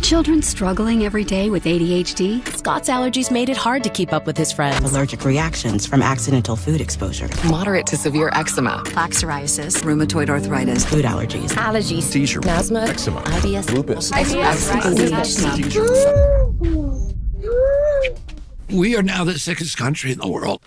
Children struggling every day with ADHD? Scott's allergies made it hard to keep up with his friends. Allergic reactions from accidental food exposure. Moderate to severe eczema. Plaque psoriasis. Rheumatoid arthritis. Food allergies. Allergies. Seizure. Asthma. Eczema. IBS. Lupus. We are now the sickest country in the world.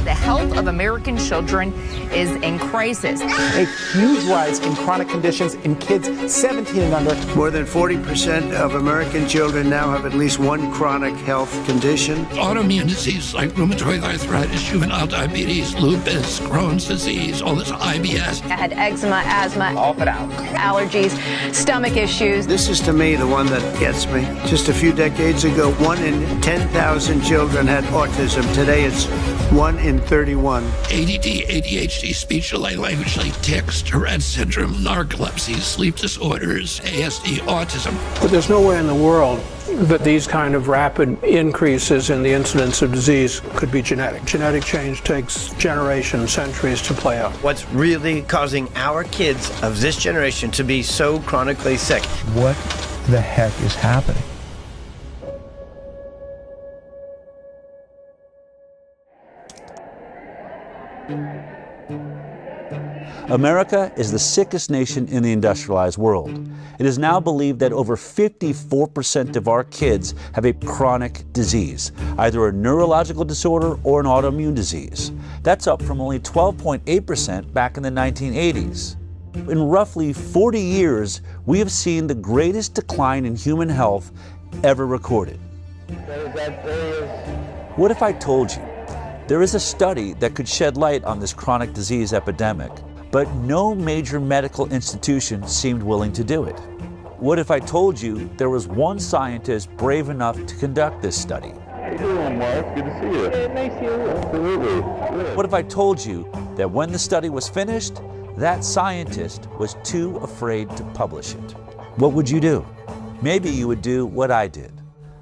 The health of American children is in crisis. A huge rise in chronic conditions in kids 17 and under. More than 40% of American children now have at least one chronic health condition. Autoimmune diseases like rheumatoid arthritis, juvenile diabetes, lupus, Crohn's disease, all this IBS. I had eczema, asthma, all put out. Allergies, stomach issues. This is to me the one that gets me. Just a few decades ago, 1 in 10,000 children had autism. Today it's 1 in 31. ADD, ADHD, speech delay, language delay, tics, Tourette syndrome, narcolepsy, sleep disorders, ASD, autism. But there's nowhere in the world that these kind of rapid increases in the incidence of disease could be genetic. Genetic change takes generations, centuries to play out. What's really causing our kids of this generation to be so chronically sick? What the heck is happening? America is the sickest nation in the industrialized world. It is now believed that over 54% of our kids have a chronic disease, either a neurological disorder or an autoimmune disease. That's up from only 12.8% back in the 1980s. In roughly 40 years, we have seen the greatest decline in human health ever recorded. What if I told you there is a study that could shed light on this chronic disease epidemic, but no major medical institution seemed willing to do it? What if I told you there was one scientist brave enough to conduct this study? How you doing, Mark? Good to see you. Yeah, nice to see you. Absolutely. Good. What if I told you that when the study was finished, that scientist was too afraid to publish it? What would you do? Maybe you would do what I did.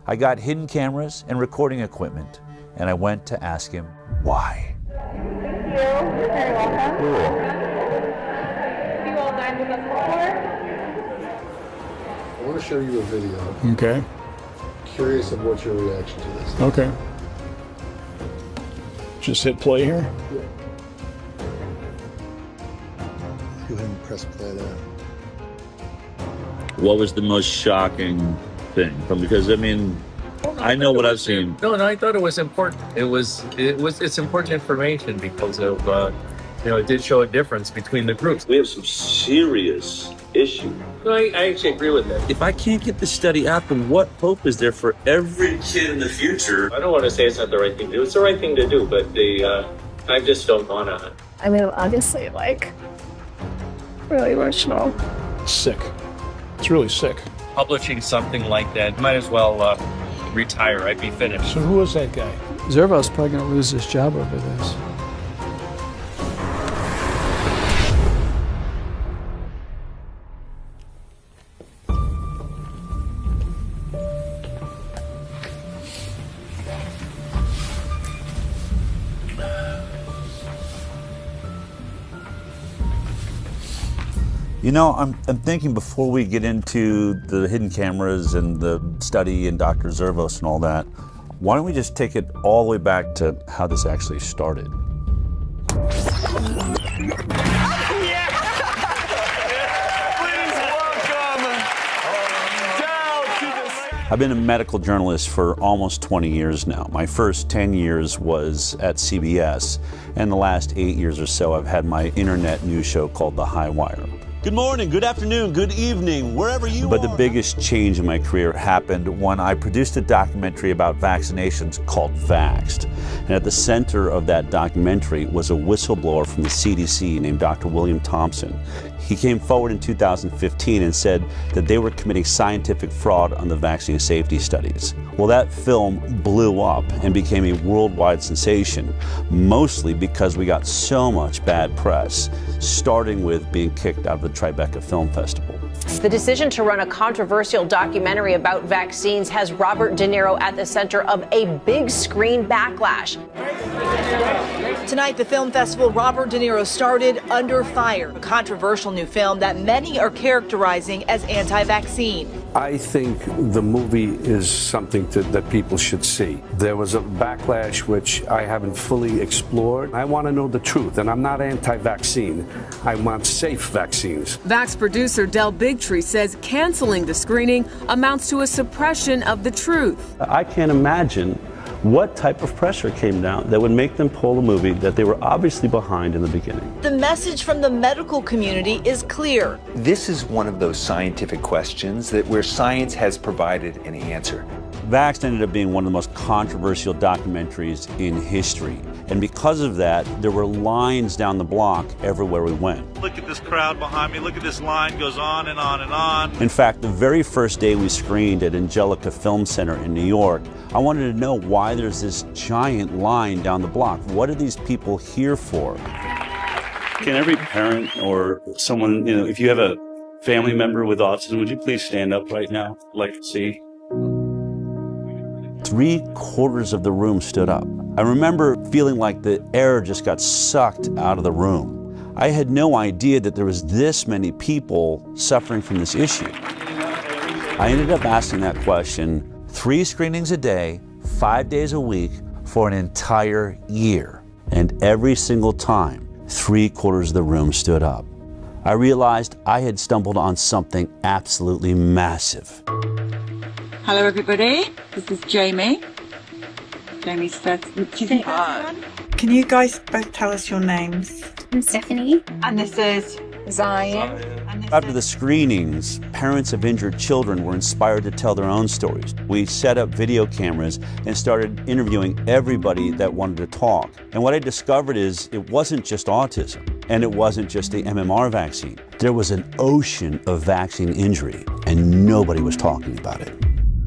I got hidden cameras and recording equipment, and I went to ask him why. Thank you. You're very welcome. Cool. With us before? I want to show you a video. Okay. Curious of what's your reaction to this. Okay. Just hit play here. Yeah. Go ahead and press play there. What was the most shocking thing? Because I mean, I know what I've seen. No, I thought it was important. It's important information because of it did show a difference between the groups. We have some serious issues. No, I actually agree with that. If I can't get this study out, then what hope is there for every kid in the future? I don't want to say it's not the right thing to do. It's the right thing to do, but I just don't want to. I mean, obviously, really emotional. Sick. It's really sick. Publishing something like that, might as well retire. I'd be finished. So who was that guy? Zervo's probably going to lose his job over this. You know, I'm thinking before we get into the hidden cameras and the study and Dr. Zervos and all that, why don't we just take it all the way back to how this actually started? I've been a medical journalist for almost 20 years now. My first 10 years was at CBS, and the last 8 years or so I've had my internet news show called The High Wire. Good morning, good afternoon, good evening, wherever you are. But the biggest change in my career happened when I produced a documentary about vaccinations called Vaxxed. And at the center of that documentary was a whistleblower from the CDC named Dr. William Thompson. He came forward in 2015 and said that they were committing scientific fraud on the vaccine safety studies. Well, that film blew up and became a worldwide sensation, mostly because we got so much bad press, starting with being kicked out of the Tribeca Film Festival. The decision to run a controversial documentary about vaccines has Robert De Niro at the center of a big screen backlash. Tonight, the film festival Robert De Niro started Under Fire, a controversial new film that many are characterizing as anti-vaccine. I think the movie is something that people should see. There was a backlash which I haven't fully explored. I want to know the truth, and I'm not anti-vaccine. I want safe vaccines. Vax producer Del Bigtree says canceling the screening amounts to a suppression of the truth. I can't imagine what type of pressure came down that would make them pull a movie that they were obviously behind in the beginning. The message from the medical community is clear. This is one of those scientific questions where science has provided an answer. Vaxxed ended up being one of the most controversial documentaries in history. And because of that, there were lines down the block everywhere we went. Look at this crowd behind me. Look at this line goes on and on and on. In fact, the very first day we screened at Angelica Film Center in New York, I wanted to know why there's this giant line down the block. What are these people here for? Can every parent or someone, if you have a family member with autism, would you please stand up right now? I'd like to see. 3/4 of the room stood up. I remember feeling like the air just got sucked out of the room. I had no idea that there was this many people suffering from this issue. I ended up asking that question 3 screenings a day, 5 days a week for an entire year. And every single time, 3/4 of the room stood up. I realized I had stumbled on something absolutely massive. Hello everybody, this is Jamie. Jamie's first. Can you guys both tell us your names? I'm Stephanie. And this is Zion. After the screenings, parents of injured children were inspired to tell their own stories. We set up video cameras and started interviewing everybody that wanted to talk. And what I discovered is it wasn't just autism, and it wasn't just the MMR vaccine. There was an ocean of vaccine injury, and nobody was talking about it.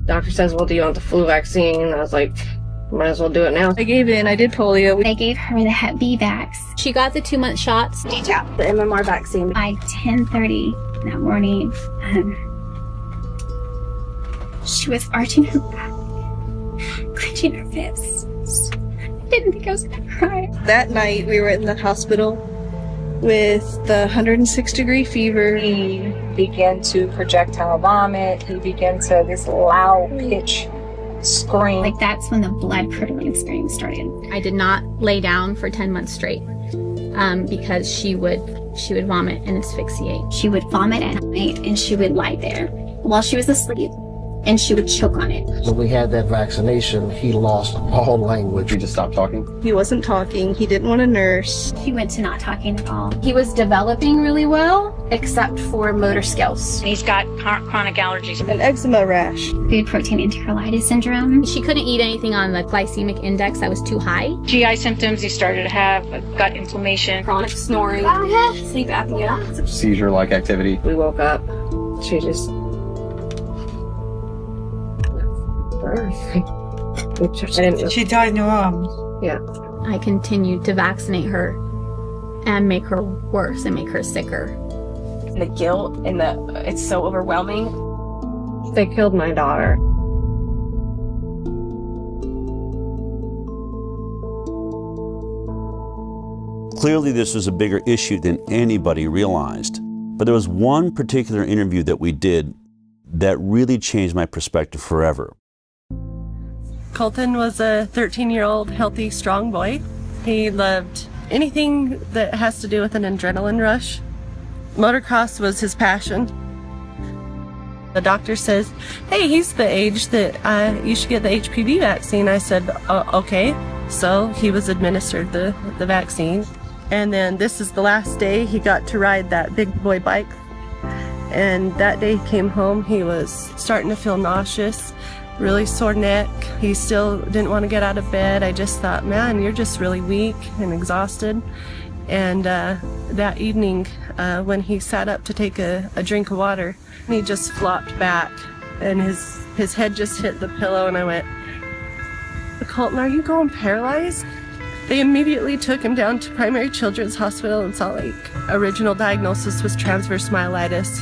Doctor says, well, do you want the flu vaccine? I was like, might as well do it now. I gave in. I did polio. They gave her the Hep B vax. She got the 2-month shots. Detail. The MMR vaccine. By 10:30 that morning, she was arching her back, clenching her fists. I didn't think I was going to cry. That night, we were in the hospital with the 106-degree fever. He began to projectile vomit. He began to this loud pitch scream. Like that's when the blood curdling scream started. I did not lay down for 10 months straight because she would vomit and asphyxiate. She would vomit at night and she would lie there while she was asleep and she would choke on it. When we had that vaccination, he lost all language. He just stopped talking? He wasn't talking. He didn't want to nurse. He went to not talking at all. He was developing really well, except for motor skills. He's got chronic allergies. An eczema rash. Food protein enterolitis syndrome. She couldn't eat anything on the glycemic index that was too high. GI symptoms, he started to have gut inflammation. Chronic snoring. Sleep apnea. Seizure-like activity. We woke up. She just... She died in your arms. Yeah. I continued to vaccinate her and make her worse and make her sicker. The guilt and it's so overwhelming. They killed my daughter. Clearly, this was a bigger issue than anybody realized. But there was one particular interview that we did that really changed my perspective forever. Colton was a 13-year-old healthy, strong boy. He loved anything that has to do with an adrenaline rush. Motocross was his passion. The doctor says, hey, he's the age that you should get the HPV vaccine. I said, okay. So he was administered the vaccine. And then this is the last day he got to ride that big boy bike. And that day he came home, he was starting to feel nauseous, really sore neck. He still didn't want to get out of bed. I just thought, man, you're just really weak and exhausted. And that evening, when he sat up to take a drink of water, he just flopped back and his head just hit the pillow, and I went, Colton, are you going paralyzed? They immediately took him down to Primary Children's Hospital in Salt Lake. Original diagnosis was transverse myelitis.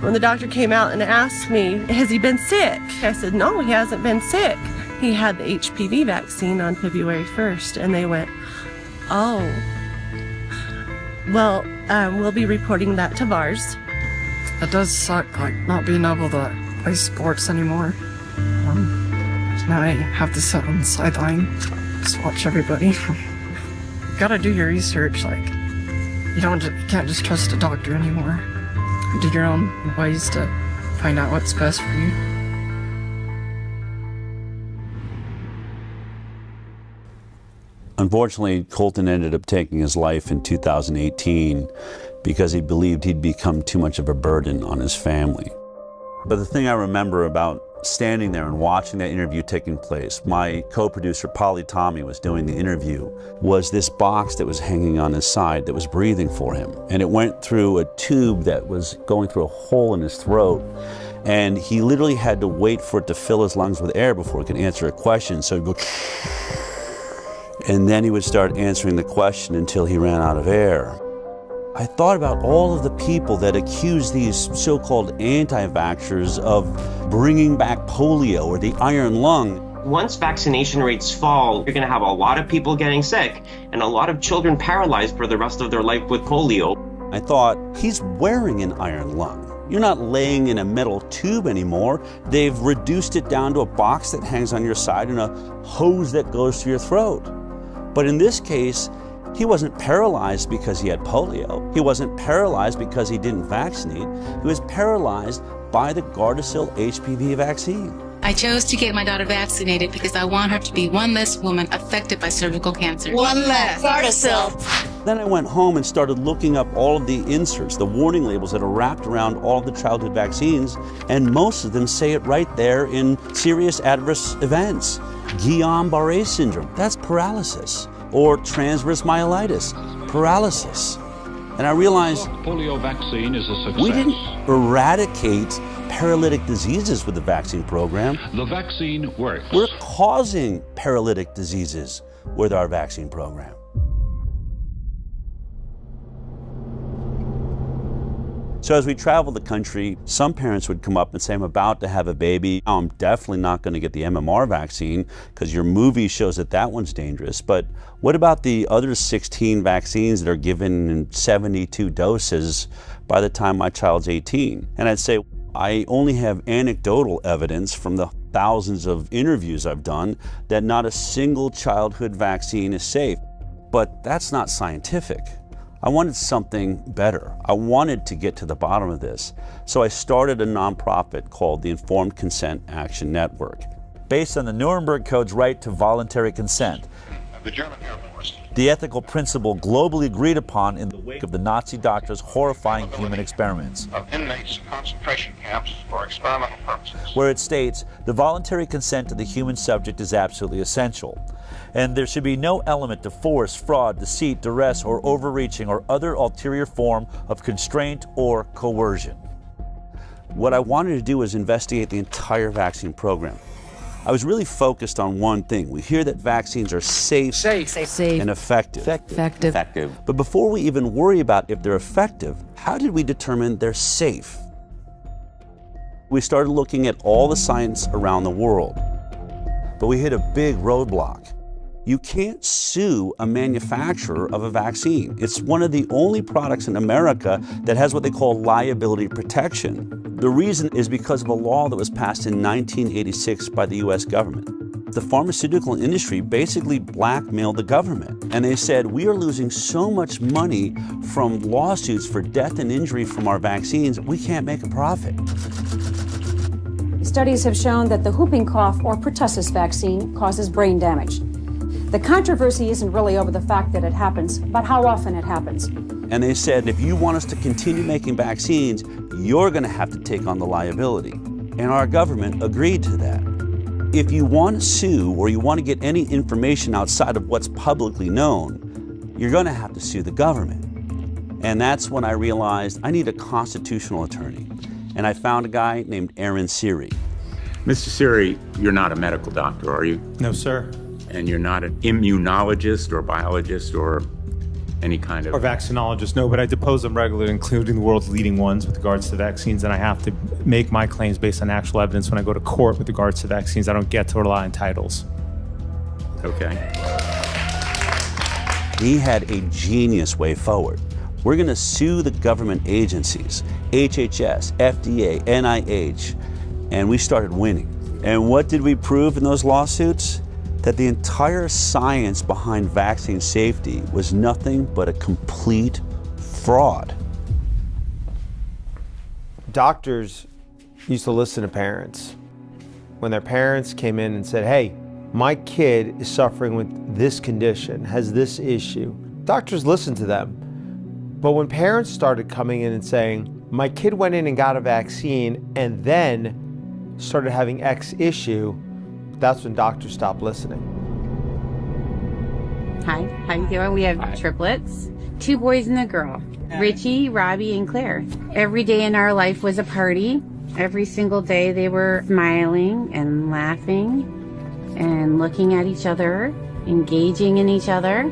When the doctor came out and asked me, has he been sick? I said, no, he hasn't been sick. he had the HPV vaccine on February 1st, and they went, oh, well, we'll be reporting that to VARS. It does suck, like, not being able to play sports anymore. Now I have to sit on the sideline, just watch everybody. You gotta do your research, like, you can't just trust a doctor anymore. Do your own ways to find out what's best for you. Unfortunately, Colton ended up taking his life in 2018 because he believed he'd become too much of a burden on his family. But the thing I remember about standing there and watching that interview taking place, my co-producer Polly Tommy was doing the interview, was this box that was hanging on his side that was breathing for him. And it went through a tube that was going through a hole in his throat. And he literally had to wait for it to fill his lungs with air before he could answer a question. So he'd go, and then he would start answering the question until he ran out of air. I thought about all of the people that accuse these so-called anti-vaxxers of bringing back polio or the iron lung. Once vaccination rates fall, you're going to have a lot of people getting sick and a lot of children paralyzed for the rest of their life with polio. I thought, he's wearing an iron lung. You're not laying in a metal tube anymore. They've reduced it down to a box that hangs on your side and a hose that goes to your throat. But in this case, he wasn't paralyzed because he had polio. He wasn't paralyzed because he didn't vaccinate. He was paralyzed by the Gardasil HPV vaccine. I chose to get my daughter vaccinated because I want her to be one less woman affected by cervical cancer. One less. Gardasil. Then I went home and started looking up all of the inserts, the warning labels that are wrapped around all of the childhood vaccines, and most of them say it right there in serious adverse events. Guillain-Barré syndrome, that's paralysis. Or transverse myelitis, paralysis. And I realized polio vaccine is a success. We didn't eradicate paralytic diseases with the vaccine program. The vaccine works. We're causing paralytic diseases with our vaccine program. So as we traveled the country, some parents would come up and say, I'm about to have a baby. I'm definitely not going to get the MMR vaccine because your movie shows that that one's dangerous. But what about the other 16 vaccines that are given in 72 doses by the time my child's 18? And I'd say, I only have anecdotal evidence from the thousands of interviews I've done that not a single childhood vaccine is safe. But that's not scientific. I wanted something better. I wanted to get to the bottom of this. So I started a nonprofit called the Informed Consent Action Network. Based on the Nuremberg Code's right to voluntary consent, the German Air Force, the ethical principle globally agreed upon in the wake of the Nazi doctors' horrifying human experiments, of inmates in concentration camps for experimental purposes, where it states the voluntary consent of the human subject is absolutely essential, and there should be no element of force, fraud, deceit, duress, or overreaching or other ulterior form of constraint or coercion. What I wanted to do was investigate the entire vaccine program. I was really focused on one thing. We hear that vaccines are safe and effective. But before we even worry about if they're effective, how did we determine they're safe? We started looking at all the science around the world, but we hit a big roadblock. You can't sue a manufacturer of a vaccine. It's one of the only products in America that has what they call liability protection. The reason is because of a law that was passed in 1986 by the US government. The pharmaceutical industry basically blackmailed the government, and they said, we are losing so much money from lawsuits for death and injury from our vaccines, we can't make a profit. Studies have shown that the whooping cough or pertussis vaccine causes brain damage. The controversy isn't really over the fact that it happens, but how often it happens. And they said, if you want us to continue making vaccines, you're going to have to take on the liability. And our government agreed to that. If you want to sue or you want to get any information outside of what's publicly known, you're going to have to sue the government. And that's when I realized I need a constitutional attorney. And I found a guy named Aaron Siri. Mr. Siri, you're not a medical doctor, are you? No, sir. And you're not an immunologist or biologist or any kind of... Or vaccinologists, no, but I depose them regularly, including the world's leading ones with regards to vaccines, and I have to make my claims based on actual evidence when I go to court with regards to vaccines. I don't get to rely on titles. Okay. He had a genius way forward. We're going to sue the government agencies, HHS, FDA, NIH, and we started winning. And what did we prove in those lawsuits? That the entire science behind vaccine safety was nothing but a complete fraud. Doctors used to listen to parents. When their parents came in and said, hey, my kid is suffering with this condition, has this issue, doctors listened to them. But when parents started coming in and saying, my kid went in and got a vaccine and then started having X issue, that's when doctors stopped listening. Hi, how you doing? We have triplets, 2 boys and a girl, Richie, Robbie, and Claire. Every day in our life was a party. Every single day they were smiling and laughing and looking at each other, engaging in each other.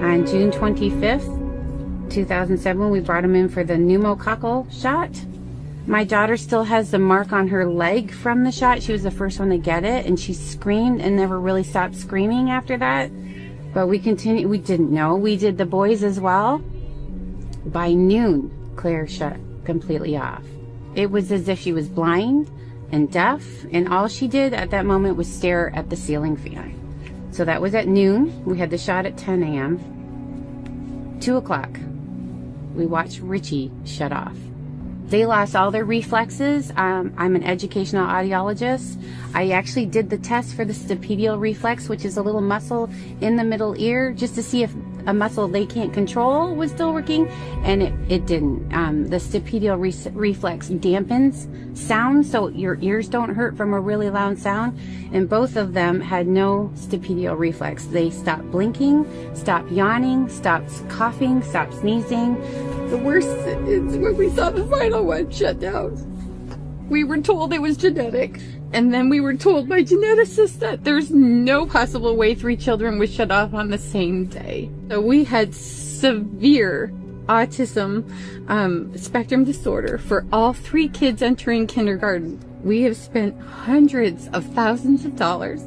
On June 25th, 2007, we brought them in for the pneumococcal shot. My daughter still has the mark on her leg from the shot. She was the first one to get it, and she screamed and never really stopped screaming after that. But we continued. We didn't know. We did the boys as well. By noon, Claire shut completely off. It was as if she was blind and deaf, and all she did at that moment was stare at the ceiling fan. So that was at noon. We had the shot at 10 a.m. 2 o'clock, we watched Richie shut off. They lost all their reflexes. I'm an educational audiologist. I actually did the test for the stapedial reflex, which is a little muscle in the middle ear, just to see if a muscle they can't control was still working, and it didn't. The stapedial reflex dampens sound, so your ears don't hurt from a really loud sound, and both of them had no stapedial reflex. They stopped blinking, stopped yawning, stopped coughing, stopped sneezing. The worst is when we saw the final one shut down. We were told it was genetic, and then we were told by geneticists that there's no possible way 3 children would shut off on the same day. So we had severe autism spectrum disorder for all 3 kids entering kindergarten. We have spent hundreds of thousands of dollars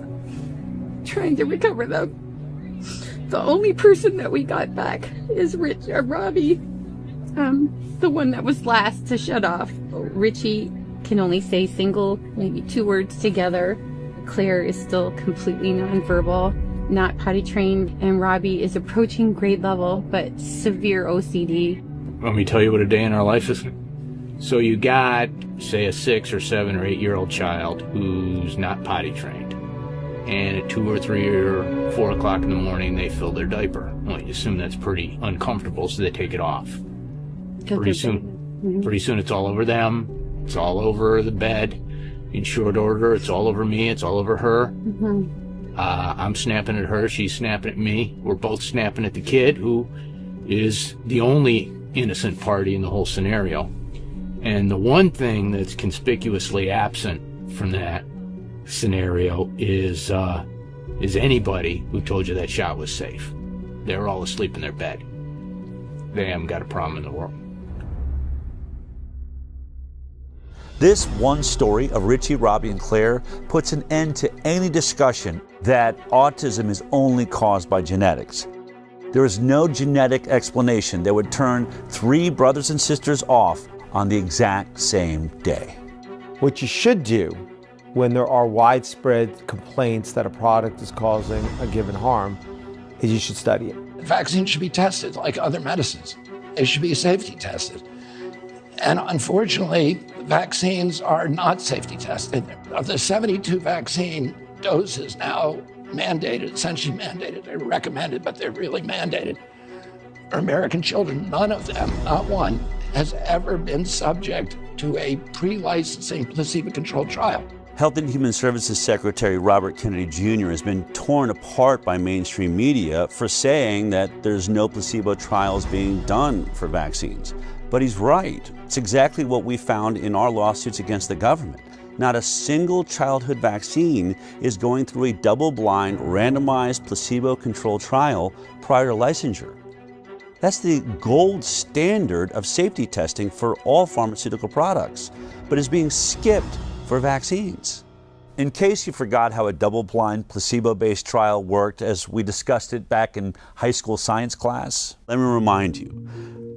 trying to recover them. The only person that we got back is Robbie, the one that was last to shut off. Richie can only say single, maybe 2 words together. Claire is still completely nonverbal, not potty trained, and Robbie is approaching grade level, but severe OCD. Let me tell you what a day in our life is. So you got, say, a 6 or 7 or 8 year old child who's not potty trained, and at 2 or 3 or 4 o'clock in the morning they fill their diaper. Well, you assume that's pretty uncomfortable, so they take it off. Pretty soon it's all over them, it's all over the bed. In short order, it's all over me, it's all over her. I'm snapping at her, she's snapping at me. We're both snapping at the kid, who is the only innocent party in the whole scenario. And the one thing that's conspicuously absent from that scenario is anybody who told you that shot was safe. They're all asleep in their bed. They haven't got a problem in the world. This one story of Richie, Robbie, and Claire puts an end to any discussion that autism is only caused by genetics. There is no genetic explanation that would turn 3 brothers and sisters off on the exact same day. What you should do when there are widespread complaints that a product is causing a given harm is you should study it. Vaccines should be tested like other medicines. They should be safety tested. And unfortunately, vaccines are not safety tested. Of the 72 vaccine doses now mandated, essentially mandated, they're recommended, but they're really mandated, for American children, none of them, not one, has ever been subject to a pre-licensing placebo-controlled trial. Health and Human Services Secretary Robert Kennedy Jr. has been torn apart by mainstream media for saying that there's no placebo trials being done for vaccines. But he's right. It's exactly what we found in our lawsuits against the government. Not a single childhood vaccine is going through a double-blind, randomized, placebo-controlled trial prior to licensure. That's the gold standard of safety testing for all pharmaceutical products, but is being skipped for vaccines. In case you forgot how a double-blind, placebo-based trial worked as we discussed it back in high school science class, let me remind you.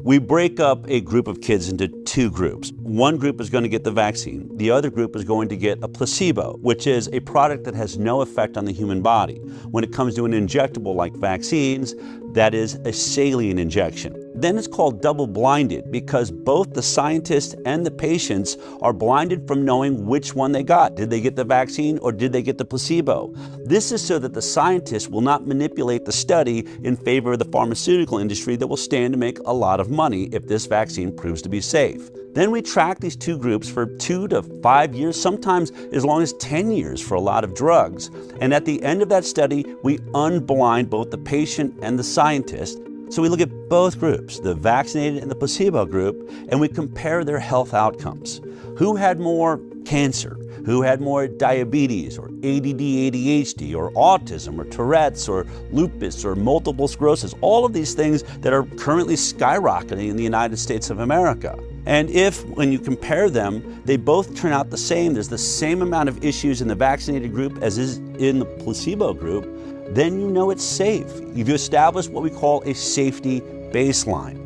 We break up a group of kids into two groups. One group is going to get the vaccine. The other group is going to get a placebo, which is a product that has no effect on the human body. When it comes to an injectable like vaccines, that is a saline injection. Then it's called double-blinded because both the scientists and the patients are blinded from knowing which one they got. Did they get the vaccine or did they get the placebo? This is so that the scientists will not manipulate the study in favor of the pharmaceutical industry that will stand to make a lot of money if this vaccine proves to be safe. Then we track these two groups for 2 to 5 years, sometimes as long as 10 years for a lot of drugs. And at the end of that study, we unblind both the patient and the scientist. So we look at both groups, the vaccinated and the placebo group, and we compare their health outcomes. Who had more cancer? Who had more diabetes or ADD, ADHD or autism or Tourette's or lupus or multiple sclerosis? All of these things that are currently skyrocketing in the United States of America. And if, when you compare them, they both turn out the same, there's the same amount of issues in the vaccinated group as is in the placebo group, then you know it's safe. You've established what we call a safety baseline.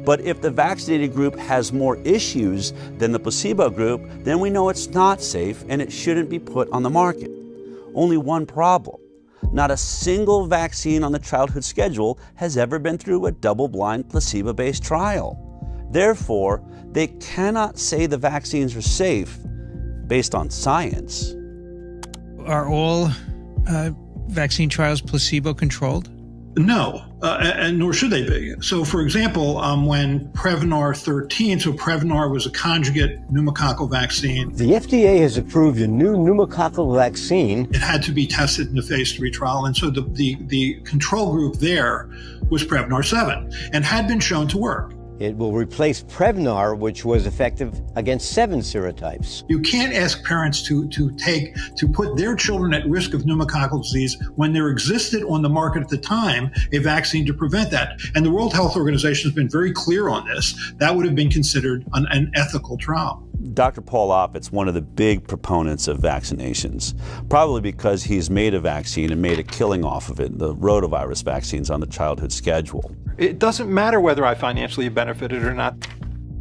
But if the vaccinated group has more issues than the placebo group, then we know it's not safe and it shouldn't be put on the market. Only one problem. Not a single vaccine on the childhood schedule has ever been through a double-blind, placebo-based trial. Therefore, they cannot say the vaccines are safe based on science. Are all vaccine trials placebo-controlled? No, and nor should they be. So, for example, when Prevnar 13, so Prevnar was a conjugate pneumococcal vaccine. The FDA has approved a new pneumococcal vaccine. It had to be tested in the phase 3 trial, and so the control group there was Prevnar 7 and had been shown to work. It will replace Prevnar, which was effective against 7 serotypes. You can't ask parents to put their children at risk of pneumococcal disease when there existed on the market at the time a vaccine to prevent that. And the World Health Organization has been very clear on this. That would have been considered an ethical trial. Dr. Paul Offit's one of the big proponents of vaccinations, probably because he's made a vaccine and made a killing off of it, the rotavirus vaccines on the childhood schedule. It doesn't matter whether I financially benefited or not.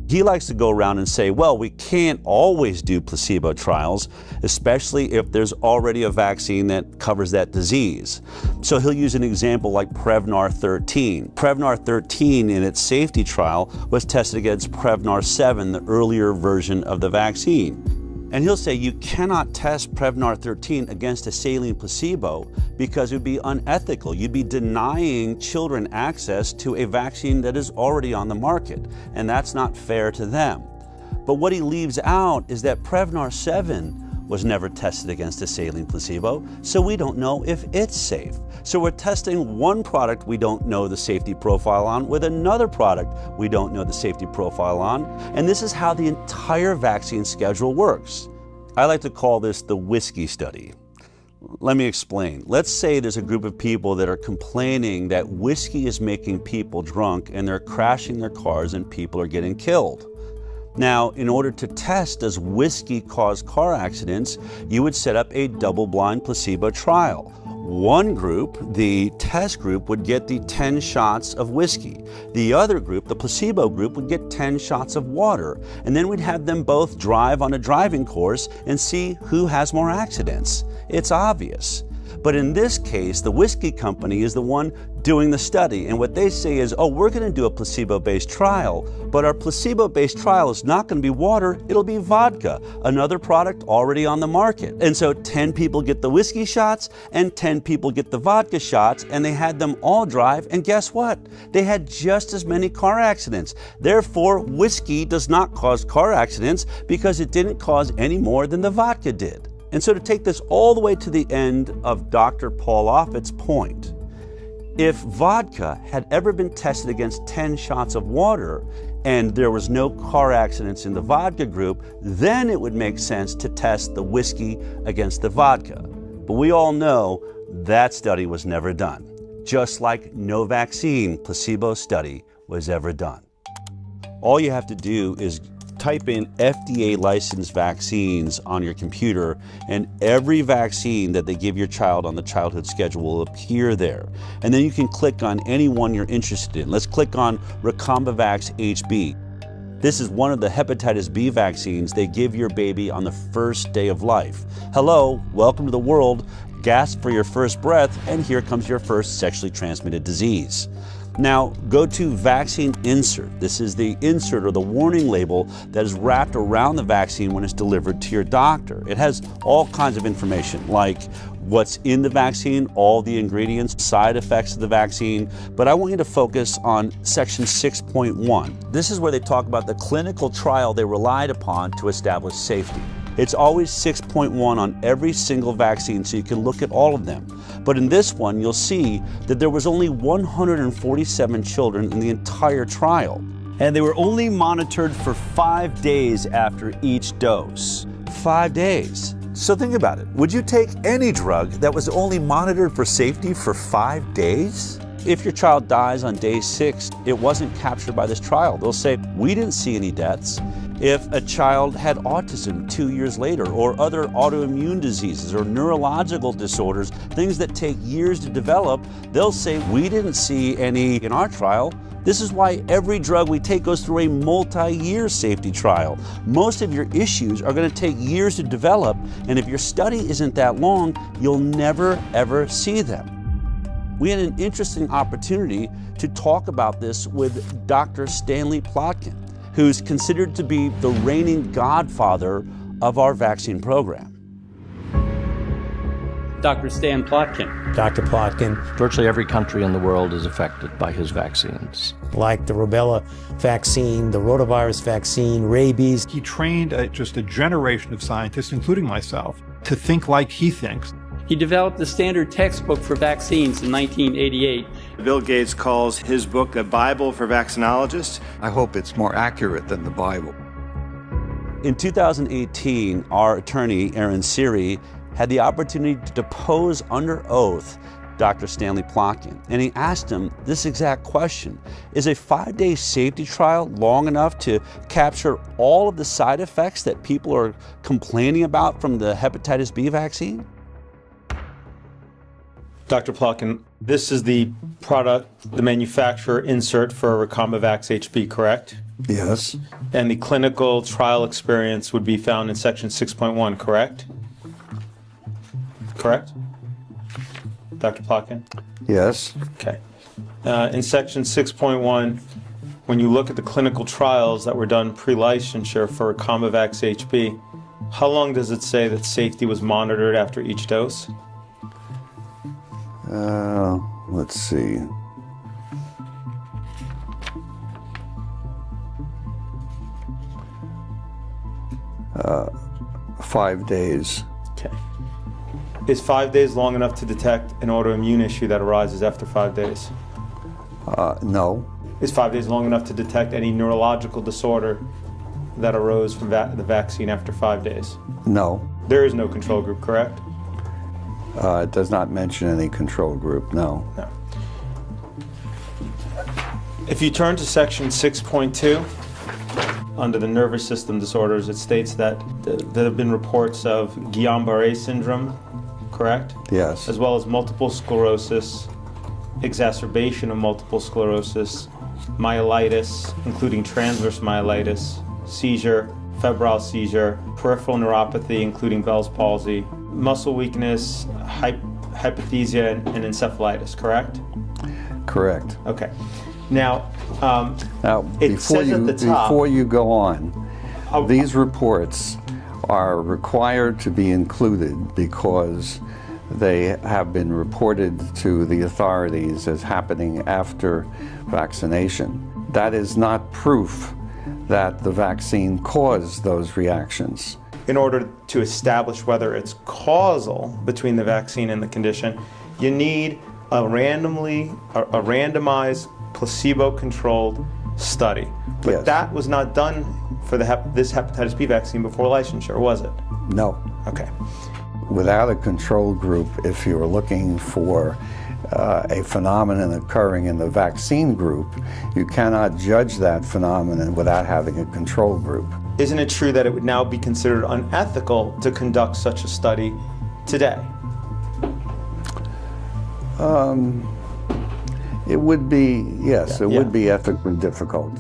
He likes to go around and say, well, we can't always do placebo trials, especially if there's already a vaccine that covers that disease. So he'll use an example like Prevnar 13. Prevnar 13 in its safety trial was tested against Prevnar 7, the earlier version of the vaccine. And he'll say you cannot test Prevnar 13 against a saline placebo because it would be unethical. You'd be denying children access to a vaccine that is already on the market, and that's not fair to them. But what he leaves out is that Prevnar 7 was never tested against a saline placebo, so we don't know if it's safe. So we're testing one product we don't know the safety profile on with another product we don't know the safety profile on, and this is how the entire vaccine schedule works. I like to call this the whiskey study. Let me explain. Let's say there's a group of people that are complaining that whiskey is making people drunk and they're crashing their cars and people are getting killed. Now, in order to test does whiskey cause car accidents, you would set up a double-blind placebo trial. One group, the test group, would get the 10 shots of whiskey. The other group, the placebo group, would get 10 shots of water. And then we'd have them both drive on a driving course and see who has more accidents. It's obvious. But in this case, the whiskey company is the one doing the study. And what they say is, oh, we're going to do a placebo-based trial, but our placebo-based trial is not going to be water, it'll be vodka, another product already on the market. And so 10 people get the whiskey shots and 10 people get the vodka shots, and they had them all drive, and guess what? They had just as many car accidents. Therefore, whiskey does not cause car accidents because it didn't cause any more than the vodka did. And so to take this all the way to the end of Dr. Paul Offit's point, if vodka had ever been tested against 10 shots of water and there was no car accidents in the vodka group, then it would make sense to test the whiskey against the vodka. But we all know that study was never done, just like no vaccine placebo study was ever done. All you have to do is type in FDA licensed vaccines on your computer, and every vaccine that they give your child on the childhood schedule will appear there. And then you can click on any one you're interested in. Let's click on Recombavax HB. This is one of the hepatitis B vaccines they give your baby on the first day of life. Hello, welcome to the world. Gasp for your first breath, and here comes your first sexually transmitted disease. Now, go to vaccine insert. This is the insert or the warning label that is wrapped around the vaccine when it's delivered to your doctor. It has all kinds of information like what's in the vaccine, all the ingredients, side effects of the vaccine, but I want you to focus on section 6.1. This is where they talk about the clinical trial they relied upon to establish safety. It's always 6.1 on every single vaccine, so you can look at all of them. But in this one, you'll see that there was only 147 children in the entire trial. And they were only monitored for 5 days after each dose. 5 days. So think about it. Would you take any drug that was only monitored for safety for 5 days? If your child dies on day 6, it wasn't captured by this trial. They'll say, we didn't see any deaths. If a child had autism 2 years later, or other autoimmune diseases or neurological disorders, things that take years to develop, they'll say, we didn't see any in our trial. This is why every drug we take goes through a multi-year safety trial. Most of your issues are going to take years to develop, and if your study isn't that long, you'll never, ever see them. We had an interesting opportunity to talk about this with Dr. Stanley Plotkin, who's considered to be the reigning godfather of our vaccine program. Dr. Stan Plotkin. Dr. Plotkin. Virtually every country in the world is affected by his vaccines. Like the rubella vaccine, the rotavirus vaccine, rabies. He trained just a generation of scientists, including myself, to think like he thinks. He developed the standard textbook for vaccines in 1988. Bill Gates calls his book a Bible for vaccinologists. I hope it's more accurate than the Bible. In 2018, our attorney, Aaron Siri, had the opportunity to depose under oath Dr. Stanley Plotkin, and he asked him this exact question. Is a 5-day safety trial long enough to capture all of the side effects that people are complaining about from the hepatitis B vaccine? Dr. Plotkin, this is the product, the manufacturer insert for Recombavax HB, correct? Yes. And the clinical trial experience would be found in section 6.1, correct? Correct? Dr. Plotkin? Yes. Okay. In section 6.1, when you look at the clinical trials that were done pre-licensure for Recombavax HB, how long does it say that safety was monitored after each dose? Let's see. Uh, 5 days. Okay. Is 5 days long enough to detect an autoimmune issue that arises after 5 days? No. Is 5 days long enough to detect any neurological disorder that arose from the vaccine after 5 days? No. There is no control group, correct? It does not mention any control group, no. No. If you turn to section 6.2, under the nervous system disorders, it states that there have been reports of Guillain-Barré syndrome, correct? Yes. As well as multiple sclerosis, exacerbation of multiple sclerosis, myelitis, including transverse myelitis, seizure, febrile seizure, peripheral neuropathy, including Bell's palsy, muscle weakness, hypothesia, and encephalitis, correct? Correct. Okay. Now, it says at the top, before you go on, these reports are required to be included because they have been reported to the authorities as happening after vaccination. That is not proof that the vaccine caused those reactions. In order to establish whether it's causal between the vaccine and the condition, you need a randomized, placebo-controlled study. But yes. That was not done for this hepatitis B vaccine before licensure, was it? No. Okay. without a control group, if you're looking for a phenomenon occurring in the vaccine group, you cannot judge that phenomenon without having a control group. Isn't it true that it would now be considered unethical to conduct such a study today? It would be, yes, it would be ethically difficult.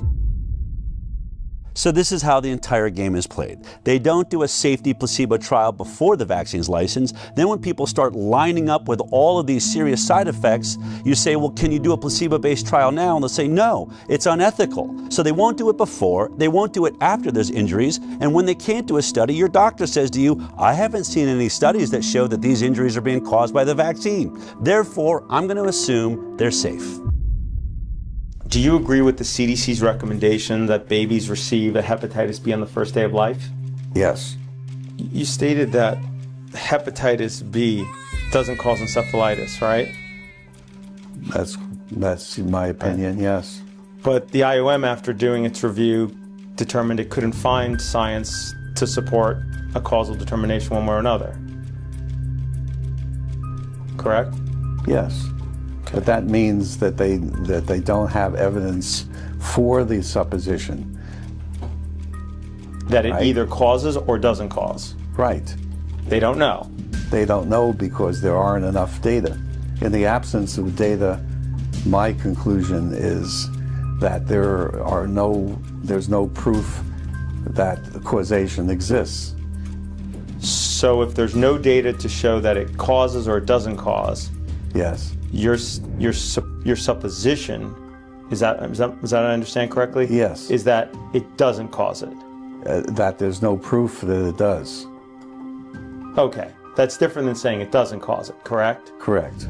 So this is how the entire game is played. They don't do a safety placebo trial before the vaccine's licensed. Then when people start lining up with all of these serious side effects, you say, well, can you do a placebo-based trial now? And they'll say, no, it's unethical. So they won't do it before, they won't do it after there's injuries, and when they can't do a study, your doctor says to you, I haven't seen any studies that show that these injuries are being caused by the vaccine. Therefore, I'm going to assume they're safe. Do you agree with the CDC's recommendation that babies receive a hepatitis B on the first day of life? Yes. You stated that hepatitis B doesn't cause encephalitis, right? That's my opinion, yes. But the IOM, after doing its review, determined it couldn't find science to support a causal determination one way or another. Correct? Yes. But that means that they don't have evidence for the supposition. That it either causes or doesn't cause. Right. They don't know. They don't know because there aren't enough data. In the absence of data, my conclusion is that there's no proof that causation exists. So if there's no data to show that it causes or it doesn't cause, yes. Your supposition, is that I understand correctly? Yes. Is that it doesn't cause it? That there's no proof that it does. Okay, that's different than saying it doesn't cause it, correct? Correct.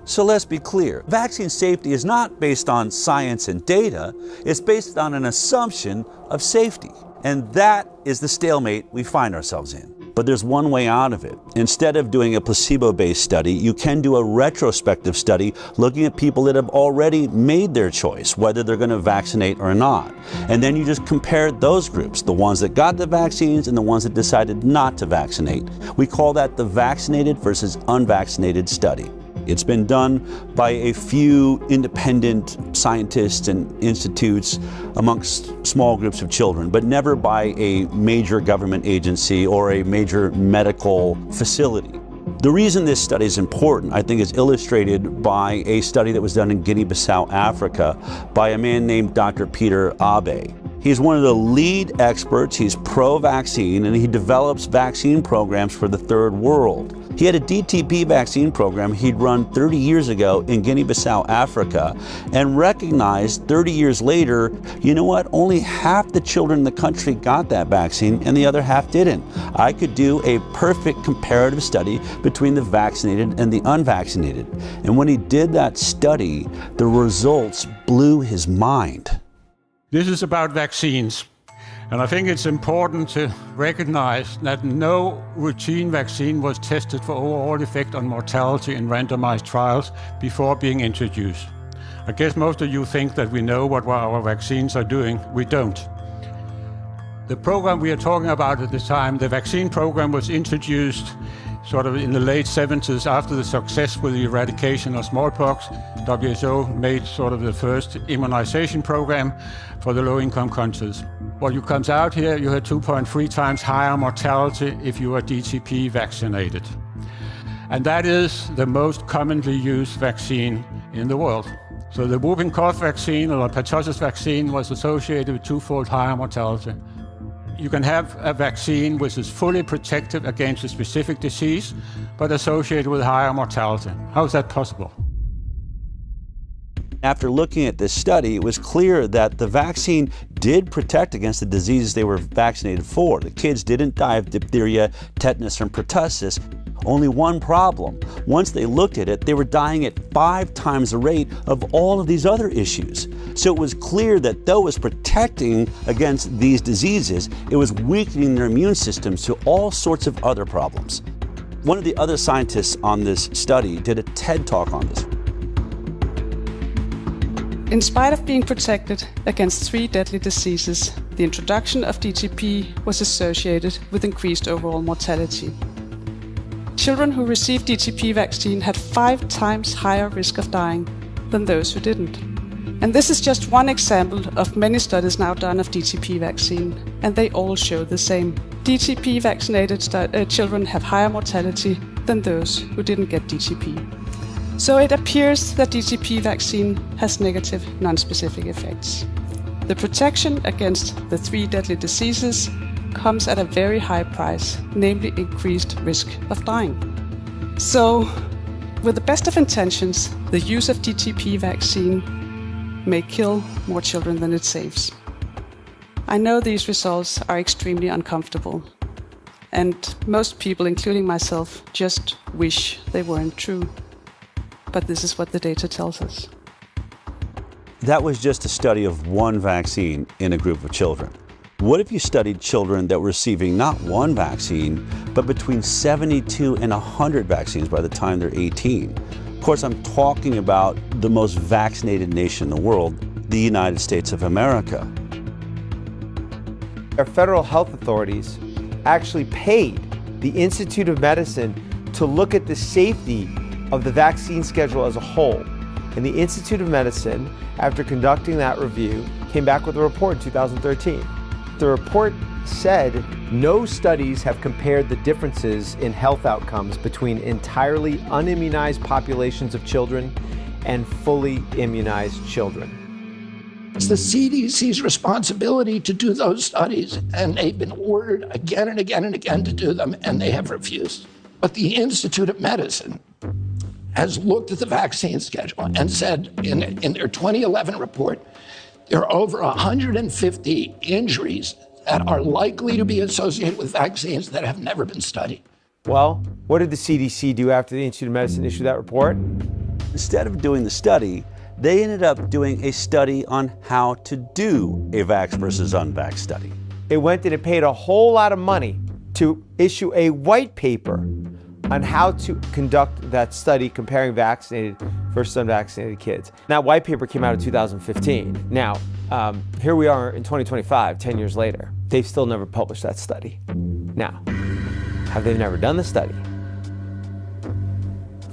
So let's be clear. Vaccine safety is not based on science and data, it's based on an assumption of safety. And that is the stalemate we find ourselves in. But there's one way out of it. Instead of doing a placebo-based study, you can do a retrospective study looking at people that have already made their choice, whether they're going to vaccinate or not. And then you just compare those groups, the ones that got the vaccines and the ones that decided not to vaccinate. We call that the vaccinated versus unvaccinated study. It's been done by a few independent scientists and institutes amongst small groups of children, but never by a major government agency or a major medical facility. The reason this study is important, I think, is illustrated by a study that was done in Guinea-Bissau, Africa, by a man named Dr. Peter Abe. He's one of the lead experts, he's pro-vaccine, and he develops vaccine programs for the third world. He had a DTP vaccine program he'd run 30 years ago in Guinea-Bissau, Africa, and recognized 30 years later, you know what, only half the children in the country got that vaccine and the other half didn't. I could do a perfect comparative study between the vaccinated and the unvaccinated. And when he did that study, the results blew his mind. This is about vaccines. And I think it's important to recognize that no routine vaccine was tested for overall effect on mortality in randomized trials before being introduced. I guess most of you think that we know what our vaccines are doing. We don't. The program we are talking about at the time, the vaccine program, was introduced sort of in the late 70s after the success with the eradication of smallpox. WHO made sort of the first immunization program for the low-income countries. What comes out here, you had 2.3 times higher mortality if you are DTP vaccinated. And that is the most commonly used vaccine in the world. So the whooping cough vaccine or pertussis vaccine was associated with twofold higher mortality. You can have a vaccine which is fully protective against a specific disease, but associated with higher mortality. How is that possible? After looking at this study, it was clear that the vaccine did protect against the diseases they were vaccinated for. The kids didn't die of diphtheria, tetanus, and pertussis. Only one problem. Once they looked at it, they were dying at 5 times the rate of all of these other issues. So it was clear that though it was protecting against these diseases, it was weakening their immune systems to all sorts of other problems. One of the other scientists on this study did a TED Talk on this. In spite of being protected against 3 deadly diseases, the introduction of DTP was associated with increased overall mortality. Children who received DTP vaccine had 5 times higher risk of dying than those who didn't. And this is just one example of many studies now done of DTP vaccine, and they all show the same. DTP vaccinated children have higher mortality than those who didn't get DTP. So it appears that DTP vaccine has negative non-specific effects. The protection against the 3 deadly diseases comes at a very high price, namely increased risk of dying. So, with the best of intentions, the use of DTP vaccine may kill more children than it saves. I know these results are extremely uncomfortable, and most people, including myself, just wish they weren't true. But this is what the data tells us. That was just a study of one vaccine in a group of children. What if you studied children that were receiving not one vaccine, but between 72 and 100 vaccines by the time they're 18? Of course, I'm talking about the most vaccinated nation in the world, the United States of America. Our federal health authorities actually paid the Institute of Medicine to look at the safety of the vaccine schedule as a whole. And the Institute of Medicine, after conducting that review, came back with a report in 2013. The report said no studies have compared the differences in health outcomes between entirely unimmunized populations of children and fully immunized children. It's the CDC's responsibility to do those studies, and they've been ordered again and again and again to do them, and they have refused. But the Institute of Medicine has looked at the vaccine schedule and said in their 2011 report, there are over 150 injuries that are likely to be associated with vaccines that have never been studied. Well, what did the CDC do after the Institute of Medicine issued that report? Instead of doing the study, they ended up doing a study on how to do a vax versus unvaxxed study. It went and it paid a whole lot of money to issue a white paper on how to conduct that study comparing vaccinated versus unvaccinated kids. That white paper came out in 2015. Now, here we are in 2025, 10 years later. They've still never published that study. Now, have they never done the study?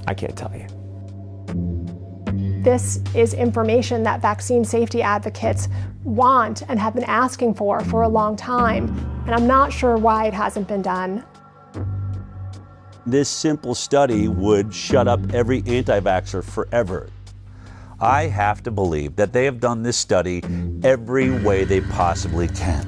I can't tell you. This is information that vaccine safety advocates want and have been asking for a long time, and I'm not sure why it hasn't been done. This simple study would shut up every anti-vaxxer forever. I have to believe that they have done this study every way they possibly can,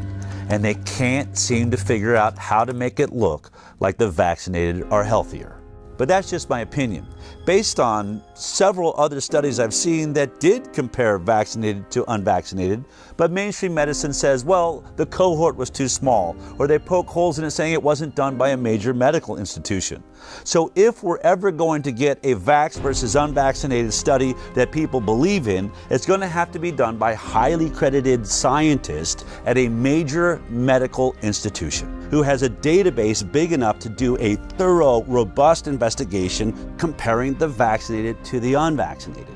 and they can't seem to figure out how to make it look like the vaccinated are healthier. But that's just my opinion, based on several other studies I've seen that did compare vaccinated to unvaccinated, but mainstream medicine says, well, the cohort was too small, or they poke holes in it saying it wasn't done by a major medical institution. So if we're ever going to get a vax versus unvaccinated study that people believe in, it's going to have to be done by highly credited scientists at a major medical institution who has a database big enough to do a thorough, robust investigation comparing the vaccinated to the unvaccinated.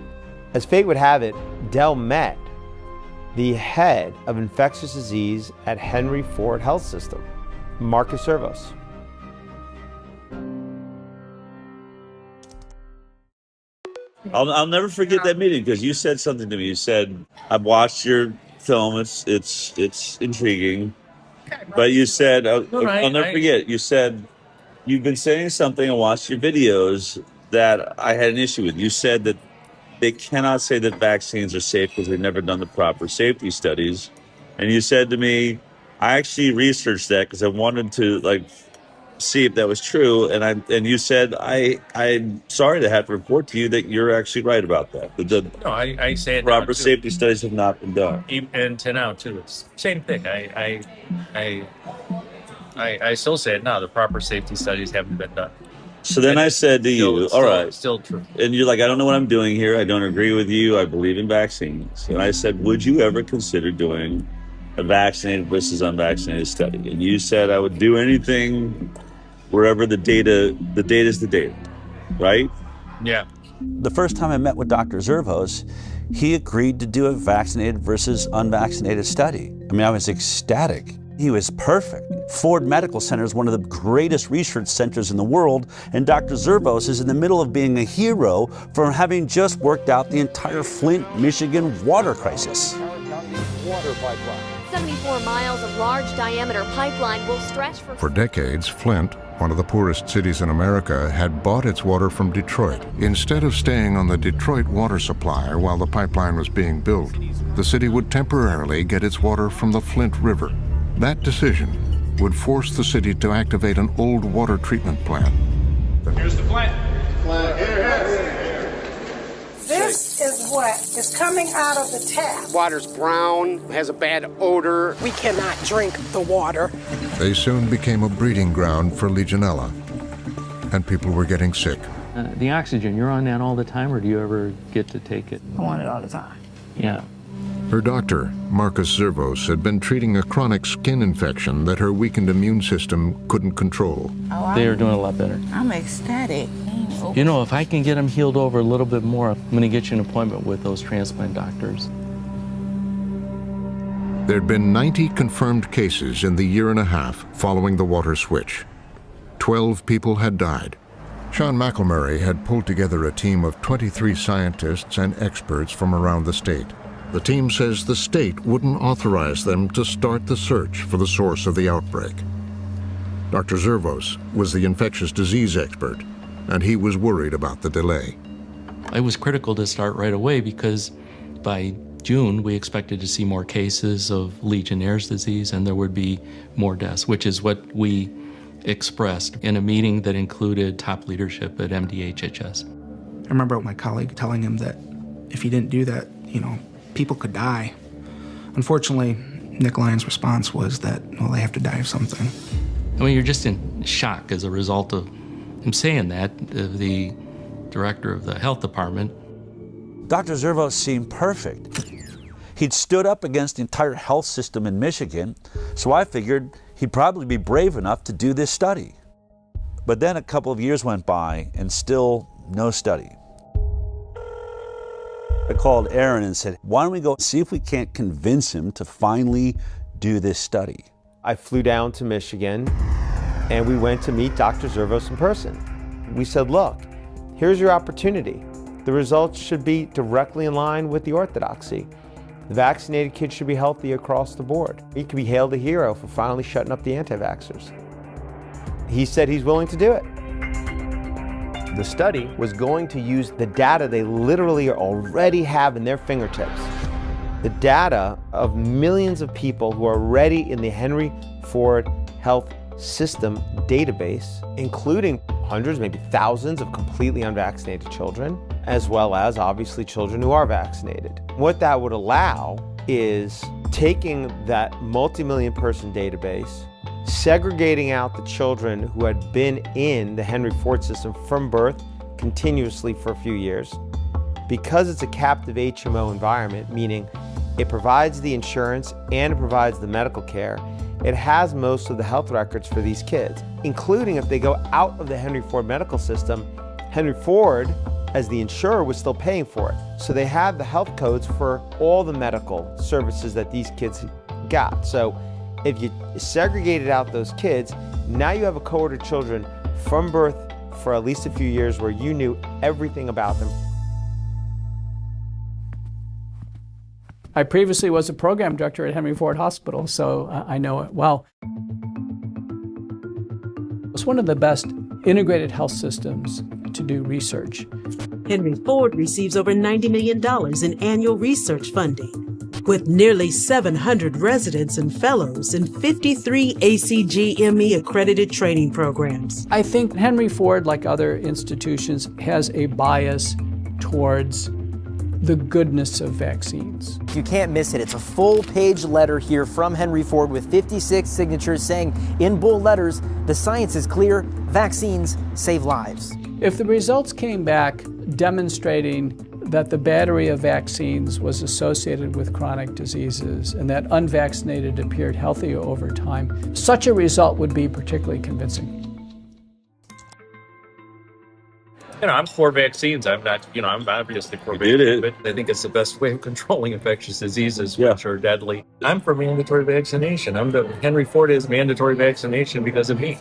As fate would have it, Dell met the head of infectious disease at Henry Ford Health System, Marcus Servos. I'll never forget that meeting because you said something to me. You said, "I've watched your film. It's intriguing." But you said, I'll never forget. You said you've been saying something and watched your videos that I had an issue with. You said that they cannot say that vaccines are safe because they've never done the proper safety studies. And you said to me, I actually researched that because I wanted to see if that was true. And you said, I'm sorry to have to report to you that you're actually right about that. I say it proper safety studies have not been done. And to now too, it's same thing. I still say it now. The proper safety studies haven't been done. So then I said to you, all right. Still true. And you're like, I don't know what I'm doing here. I don't agree with you. I believe in vaccines. And I said, would you ever consider doing a vaccinated versus unvaccinated study? And you said I would do anything wherever the data is the data, right? Yeah. The first time I met with Dr. Servos, he agreed to do a vaccinated versus unvaccinated study. I mean, I was ecstatic. He was perfect. Ford Medical Center is one of the greatest research centers in the world, and Dr. Zervos is in the middle of being a hero for having just worked out the entire Flint, Michigan water crisis. 74 miles of large-diameter pipeline will stretch For decades, Flint, one of the poorest cities in America, had bought its water from Detroit. Instead of staying on the Detroit water supply while the pipeline was being built, the city would temporarily get its water from the Flint River. That decision would force the city to activate an old water treatment plant. Here's the plant. This is what is coming out of the tap. Water's brown, has a bad odor. We cannot drink the water. They soon became a breeding ground for Legionella, and people were getting sick. The oxygen, you're on that all the time, or do you ever get to take it? I want it all the time. Yeah. Her doctor, Marcus Zervos, had been treating a chronic skin infection that her weakened immune system couldn't control. They are doing a lot better. I'm ecstatic. You know, if I can get them healed over a little bit more, I'm going to get you an appointment with those transplant doctors. There'd been 90 confirmed cases in the year and a half following the water switch. 12 people had died. Sean McElmurray had pulled together a team of 23 scientists and experts from around the state. The team says the state wouldn't authorize them to start the search for the source of the outbreak. Dr. Zervos was the infectious disease expert, and he was worried about the delay. It was critical to start right away because by June we expected to see more cases of Legionnaire's disease and there would be more deaths, which is what we expressed in a meeting that included top leadership at MDHHS. I remember my colleague telling him that if he didn't do that, people could die. Unfortunately, Nick Lyon's response was that, well, they have to die of something. I mean, you're just in shock as a result of him saying that, the director of the health department. Dr. Zervos seemed perfect. He'd stood up against the entire health system in Michigan, so I figured he'd probably be brave enough to do this study. But then a couple of years went by and still no study. I called Aaron and said, why don't we go see if we can't convince him to finally do this study? I flew down to Michigan and we went to meet Dr. Zervos in person. We said, look, here's your opportunity. The results should be directly in line with the orthodoxy. The vaccinated kids should be healthy across the board. He could be hailed a hero for finally shutting up the anti-vaxxers. He said he's willing to do it. The study was going to use the data they literally already have in their fingertips. The data of millions of people who are already in the Henry Ford Health System database, including hundreds, maybe thousands of completely unvaccinated children, as well as obviously children who are vaccinated. What that would allow is taking that multi-million person database, segregating out the children who had been in the Henry Ford system from birth continuously for a few years. Because it's a captive HMO environment, meaning it provides the insurance and it provides the medical care, it has most of the health records for these kids, including if they go out of the Henry Ford medical system, Henry Ford, as the insurer, was still paying for it. So they had the health codes for all the medical services that these kids got. So if you segregated out those kids, now you have a cohort of children from birth for at least a few years where you knew everything about them. I previously was a program director at Henry Ford Hospital, so I know it well. It's one of the best integrated health systems to do research. Henry Ford receives over $90 million in annual research funding, with nearly 700 residents and fellows in 53 ACGME accredited training programs. I think Henry Ford, like other institutions, has a bias towards the goodness of vaccines. You can't miss it. It's a full-page letter here from Henry Ford with 56 signatures saying in bold letters, the science is clear, vaccines save lives. If the results came back demonstrating that the battery of vaccines was associated with chronic diseases and that unvaccinated appeared healthier over time, such a result would be particularly convincing. I'm for vaccines. I'm not, I'm obviously for vaccines, but I think it's the best way of controlling infectious diseases, which are deadly. I'm for mandatory vaccination. Henry Ford is mandatory vaccination because of me.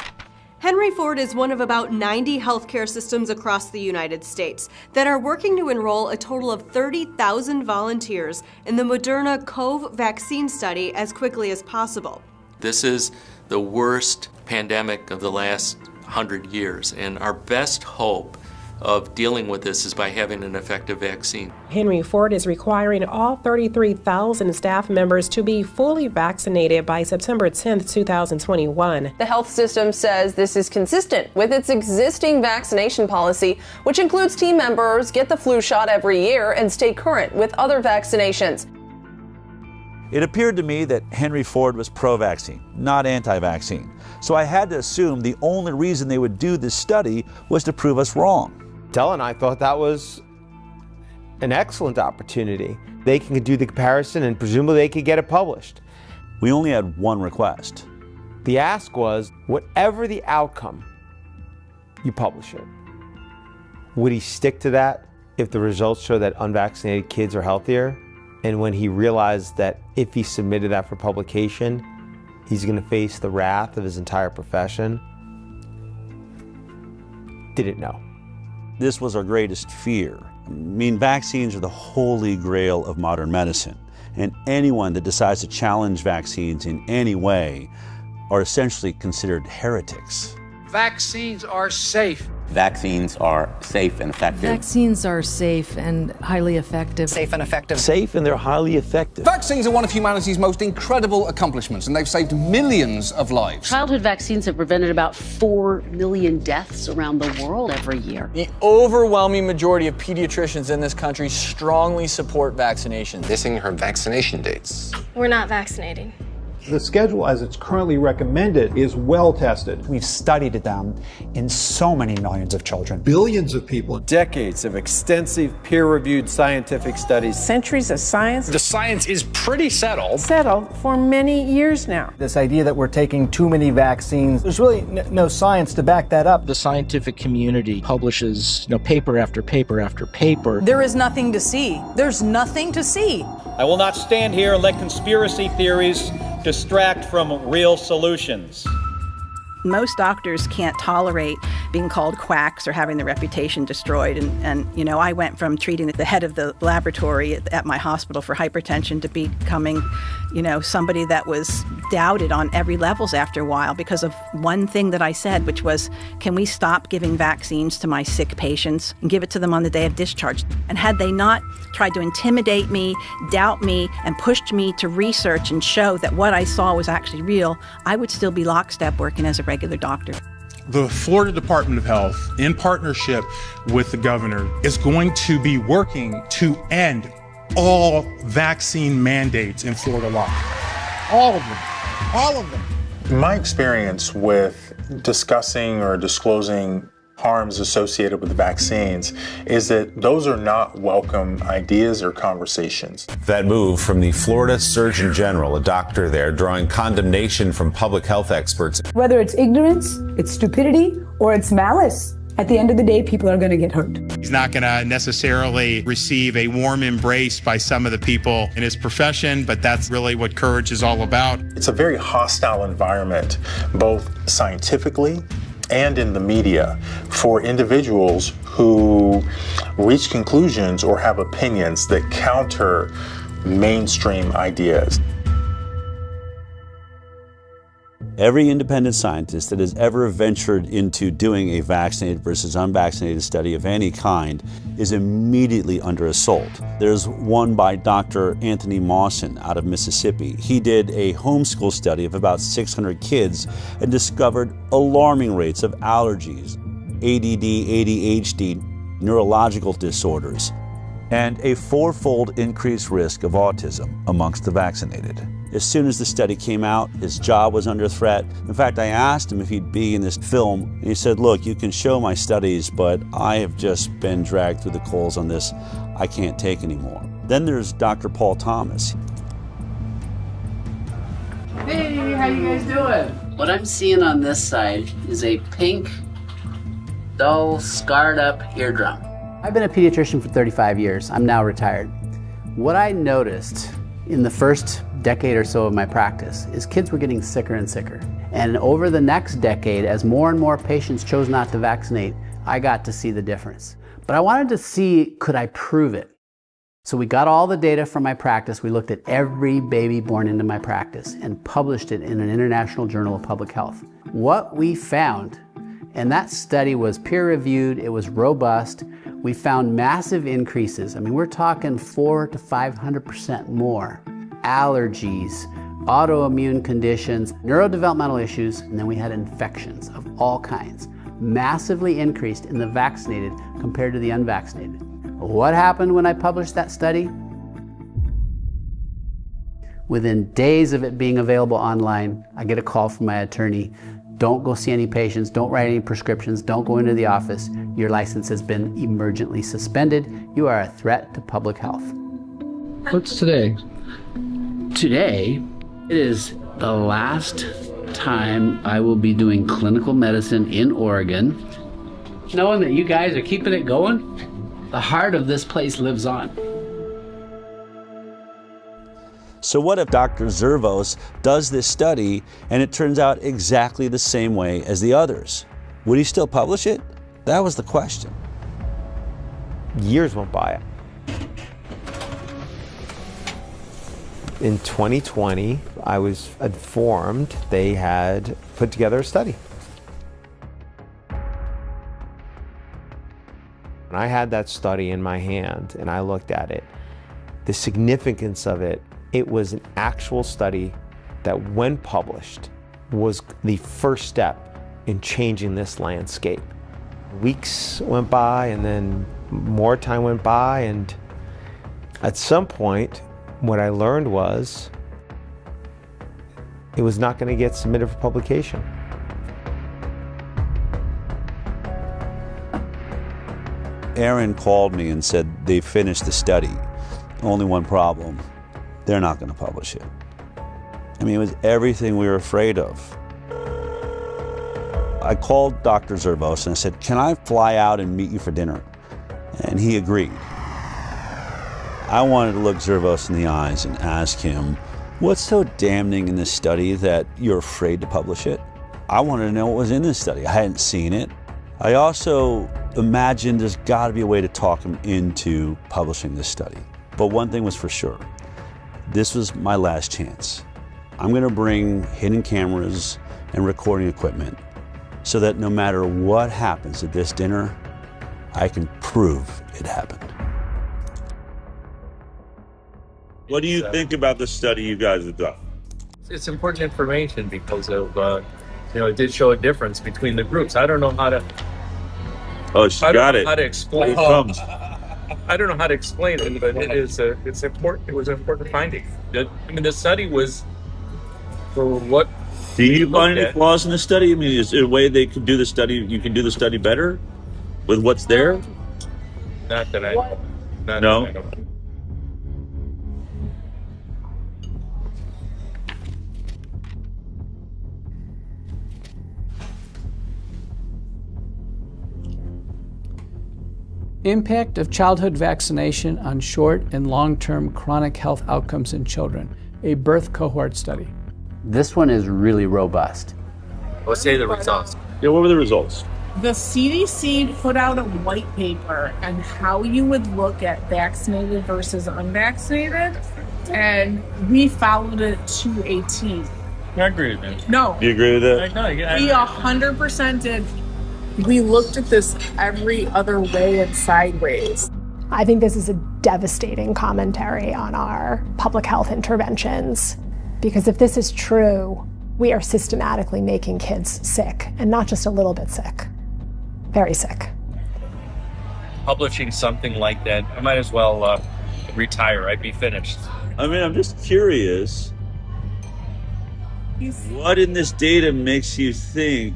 Henry Ford is one of about 90 healthcare systems across the United States that are working to enroll a total of 30,000 volunteers in the Moderna COV vaccine study as quickly as possible. This is the worst pandemic of the last 100 years, and our best hope of dealing with this is by having an effective vaccine. Henry Ford is requiring all 33,000 staff members to be fully vaccinated by September 10th, 2021. The health system says this is consistent with its existing vaccination policy, which includes team members get the flu shot every year and stay current with other vaccinations. It appeared to me that Henry Ford was pro-vaccine, not anti-vaccine. So I had to assume the only reason they would do this study was to prove us wrong. Dell and I thought that was an excellent opportunity. They can do the comparison and presumably they could get it published. We only had one request. The ask was, whatever the outcome, you publish it. Would he stick to that if the results show that unvaccinated kids are healthier? And when he realized that if he submitted that for publication, he's going to face the wrath of his entire profession, didn't know. This was our greatest fear. I mean, vaccines are the holy grail of modern medicine, and anyone that decides to challenge vaccines in any way are essentially considered heretics. Vaccines are safe. Vaccines are safe and effective. Vaccines are safe and highly effective. Safe and effective. Safe and they're highly effective. Vaccines are one of humanity's most incredible accomplishments, and they've saved millions of lives. Childhood vaccines have prevented about 4 million deaths around the world every year. The overwhelming majority of pediatricians in this country strongly support vaccination. Missing her vaccination dates. We're not vaccinating. The schedule as it's currently recommended is well tested. We've studied them in so many millions of children. Billions of people. Decades of extensive peer-reviewed scientific studies. Centuries of science. The science is pretty settled. Settled for many years now. This idea that we're taking too many vaccines, there's really no science to back that up. The scientific community publishes paper after paper after paper. There is nothing to see. There's nothing to see. I will not stand here and let conspiracy theories distract from real solutions. Most doctors can't tolerate being called quacks or having their reputation destroyed. And I went from treating the head of the laboratory at my hospital for hypertension to becoming, somebody that was doubted on every levels after a while because of one thing that I said, which was, can we stop giving vaccines to my sick patients and give it to them on the day of discharge? And had they not tried to intimidate me, doubt me, and pushed me to research and show that what I saw was actually real, I would still be lockstep working as a regular doctor. The Florida Department of Health, in partnership with the governor, is going to be working to end all vaccine mandates in Florida law. All of them. All of them. My experience with discussing or disclosing harms associated with vaccines is that those are not welcome ideas or conversations. That move from the Florida Surgeon General, a doctor there, drawing condemnation from public health experts. Whether it's ignorance, it's stupidity, or it's malice, at the end of the day, people are going to get hurt. He's not going to necessarily receive a warm embrace by some of the people in his profession, but that's really what courage is all about. It's a very hostile environment, both scientifically and in the media, for individuals who reach conclusions or have opinions that counter mainstream ideas. Every independent scientist that has ever ventured into doing a vaccinated versus unvaccinated study of any kind is immediately under assault. There's one by Dr. Anthony Mawson out of Mississippi. He did a homeschool study of about 600 kids and discovered alarming rates of allergies, ADD, ADHD, neurological disorders, and a 4-fold increased risk of autism amongst the vaccinated. As soon as the study came out, his job was under threat. In fact, I asked him if he'd be in this film, and he said, look, you can show my studies, but I have just been dragged through the coals on this. I can't take anymore. Then there's Dr. Paul Thomas. Hey, how you guys doing? What I'm seeing on this side is a pink dull, scarred up eardrum. I've been a pediatrician for 35 years. I'm now retired. What I noticed in the first decade or so of my practice is kids were getting sicker and sicker. And over the next decade, as more and more patients chose not to vaccinate, I got to see the difference. But I wanted to see, could I prove it? So we got all the data from my practice. We looked at every baby born into my practice and published it in an international journal of public health. What we found, and that study was peer-reviewed, it was robust, we found massive increases. I mean, we're talking 400 to 500% more. Allergies, autoimmune conditions, neurodevelopmental issues, and then we had infections of all kinds. Massively increased in the vaccinated compared to the unvaccinated. What happened when I published that study? Within days of it being available online, I get a call from my attorney. Don't go see any patients, don't write any prescriptions, don't go into the office. Your license has been emergently suspended. You are a threat to public health. What's today? Today, it is the last time I will be doing clinical medicine in Oregon. Knowing that you guys are keeping it going, the heart of this place lives on. So what if Dr. Zervos does this study and it turns out exactly the same way as the others? Would he still publish it? That was the question. Years went by. In 2020, I was informed they had put together a study. When I had that study in my hand and I looked at it, the significance of it, it was an actual study that, when published, was the first step in changing this landscape. Weeks went by and then more time went by, and at some point, what I learned was it was not going to get submitted for publication. Aaron called me and said they finished the study. Only one problem. They're not going to publish it. I mean, it was everything we were afraid of. I called Dr. Zervos and I said, can I fly out and meet you for dinner? And he agreed. I wanted to look Zervos in the eyes and ask him, what's so damning in this study that you're afraid to publish it? I wanted to know what was in this study. I hadn't seen it. I also imagined there's got to be a way to talk him into publishing this study. But one thing was for sure. This was my last chance. I'm going to bring hidden cameras and recording equipment so that no matter what happens at this dinner, I can prove it happened. What do you think about the study you guys have done? It's important information because of, it did show a difference between the groups. I don't know how to. Oh, she got it. How to explain? I don't know how to explain it, but it's important. It was an important finding. I mean, the study was for what. Do you find any flaws in the study? I mean, is there a way they could do the study? You can do the study better with what's there? Not that I know. No. That I know. Impact of childhood vaccination on short and long-term chronic health outcomes in children, a birth cohort study. This one is really robust. Let's say the results. Yeah, what were the results? The CDC put out a white paper on how you would look at vaccinated versus unvaccinated, and we followed it to a T. I agree with that. No. Do you agree with that? No, we 100% did. We looked at this every other way and sideways. I think this is a devastating commentary on our public health interventions, because if this is true, we are systematically making kids sick, and not just a little bit sick, very sick. Publishing something like that, I might as well retire. I'd be finished. I mean, I'm just curious. What in this data makes you think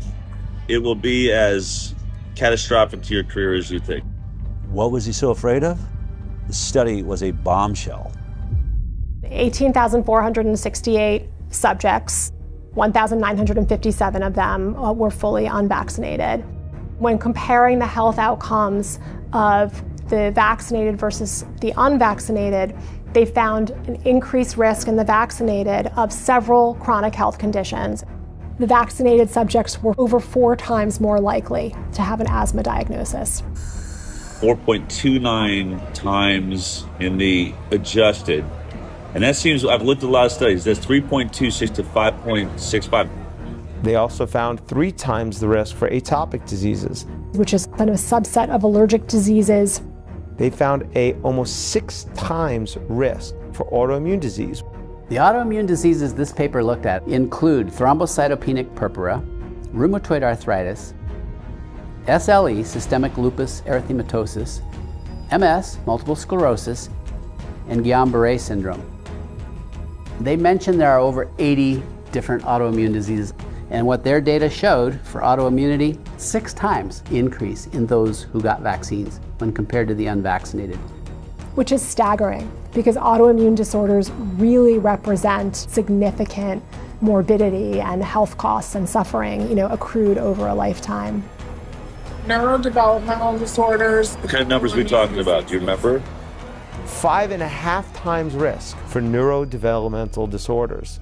it will be as catastrophic to your career as you think? What was he so afraid of? The study was a bombshell. 18,468 subjects, 1,957 of them were fully unvaccinated. When comparing the health outcomes of the vaccinated versus the unvaccinated, they found an increased risk in the vaccinated of several chronic health conditions. The vaccinated subjects were over 4 times more likely to have an asthma diagnosis. 4.29 times in the adjusted. And that seems, I've looked at a lot of studies, that's 3.26 to 5.65. They also found 3 times the risk for atopic diseases, which is kind of a subset of allergic diseases. They found almost 6 times risk for autoimmune disease. The autoimmune diseases this paper looked at include thrombocytopenic purpura, rheumatoid arthritis, SLE, systemic lupus erythematosus, MS, multiple sclerosis, and Guillain-Barré syndrome. They mentioned there are over 80 different autoimmune diseases, and what their data showed for autoimmunity, 6 times increase in those who got vaccines when compared to the unvaccinated. Which is staggering, because autoimmune disorders really represent significant morbidity and health costs and suffering, accrued over a lifetime. Neurodevelopmental disorders. What kind of numbers are we talking about? Do you remember? 5.5 times risk for neurodevelopmental disorders.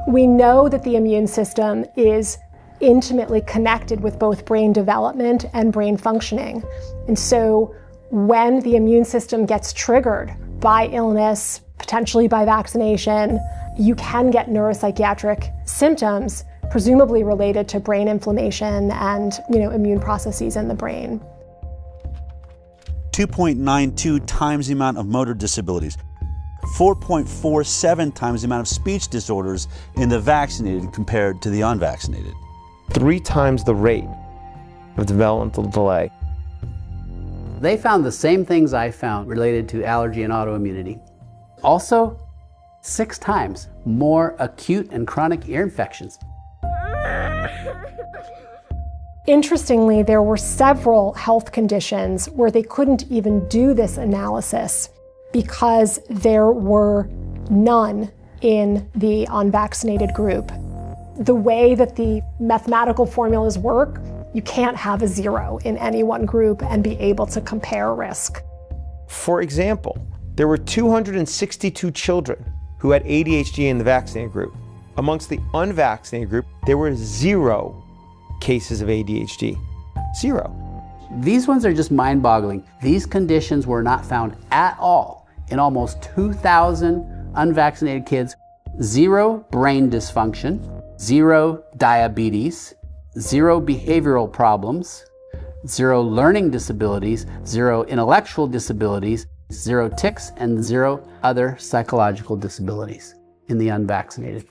We know that the immune system is intimately connected with both brain development and brain functioning. And so when the immune system gets triggered by illness, potentially by vaccination, you can get neuropsychiatric symptoms, presumably related to brain inflammation and immune processes in the brain. 2.92 times the amount of motor disabilities, 4.47 times the amount of speech disorders in the vaccinated compared to the unvaccinated. 3 times the rate of developmental delay. They found the same things I found related to allergy and autoimmunity. Also, 6 times more acute and chronic ear infections. Interestingly, there were several health conditions where they couldn't even do this analysis because there were none in the unvaccinated group. The way that the mathematical formulas work, you can't have a 0 in any one group and be able to compare risk. For example, there were 262 children who had ADHD in the vaccinated group. Amongst the unvaccinated group, there were 0 cases of ADHD. 0. These ones are just mind-boggling. These conditions were not found at all in almost 2,000 unvaccinated kids. 0 brain dysfunction, 0 diabetes, 0 behavioral problems, 0 learning disabilities, 0 intellectual disabilities, 0 tics, and 0 other psychological disabilities in the unvaccinated.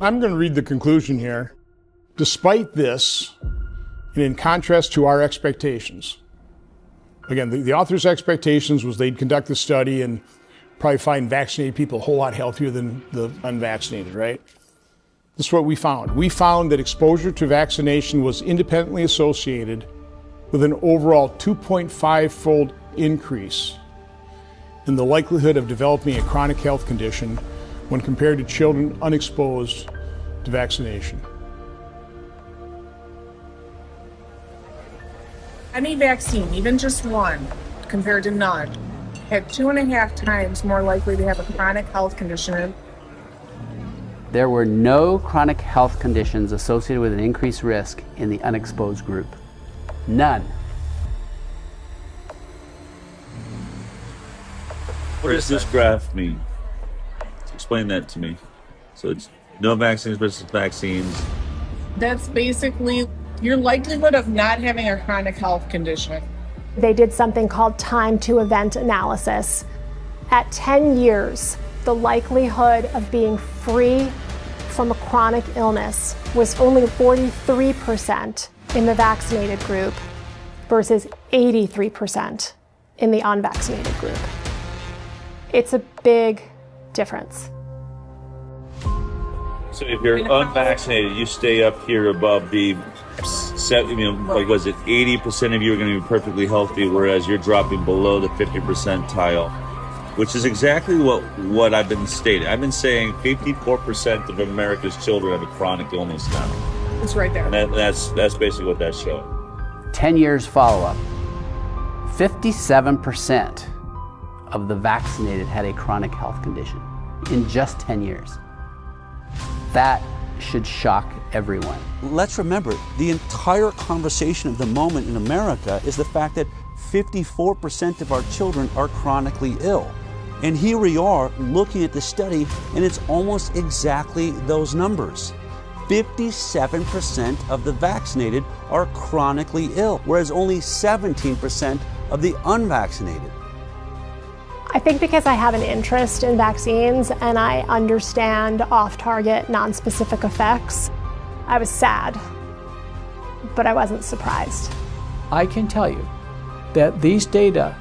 I'm going to read the conclusion here. Despite this, and in contrast to our expectations, again, the author's expectations was they'd conduct the study and probably find vaccinated people a whole lot healthier than the unvaccinated, right? This is what we found. We found that exposure to vaccination was independently associated with an overall 2.5-fold increase in the likelihood of developing a chronic health condition when compared to children unexposed to vaccination. Any vaccine, even just one, compared to none, had 2.5 times more likely to have a chronic health condition. There were no chronic health conditions associated with an increased risk in the unexposed group. None. What does this graph mean? Explain that to me. So it's no vaccines versus vaccines. That's basically your likelihood of not having a chronic health condition. They did something called time to event analysis. At 10 years, the likelihood of being free from a chronic illness was only 43% in the vaccinated group versus 83% in the unvaccinated group. It's a big difference. So if you're unvaccinated, you stay up here above the, like was it 80% of you are going to be perfectly healthy, whereas you're dropping below the 50 percentile which is exactly what I've been stating. I've been saying 54% of America's children have a chronic illness now. It's right there. And that's basically what that's showing. 10 years follow-up. 57% of the vaccinated had a chronic health condition in just 10 years. That should shock everyone. Let's remember, the entire conversation of the moment in America is the fact that 54% of our children are chronically ill. And here we are looking at the study, and it's almost exactly those numbers. 57% of the vaccinated are chronically ill, whereas only 17% of the unvaccinated. I think because I have an interest in vaccines and I understand off-target, non-specific effects, I was sad, but I wasn't surprised. I can tell you that these data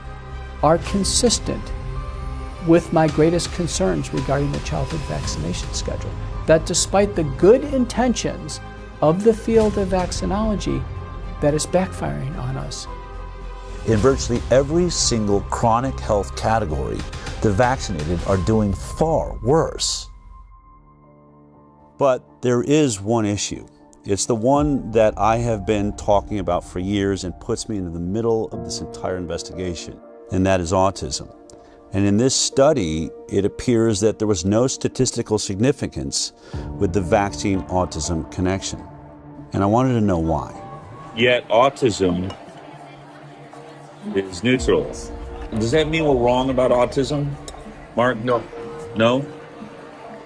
are consistent with my greatest concerns regarding the childhood vaccination schedule. That despite the good intentions of the field of vaccinology, that is backfiring on us. In virtually every single chronic health category, the vaccinated are doing far worse. But there is one issue. It's the one that I have been talking about for years and puts me into the middle of this entire investigation, and that is autism. And in this study, it appears that there was no statistical significance with the vaccine-autism connection. And I wanted to know why. Yet autism is neutral. Does that mean we're wrong about autism, Mark? No. No?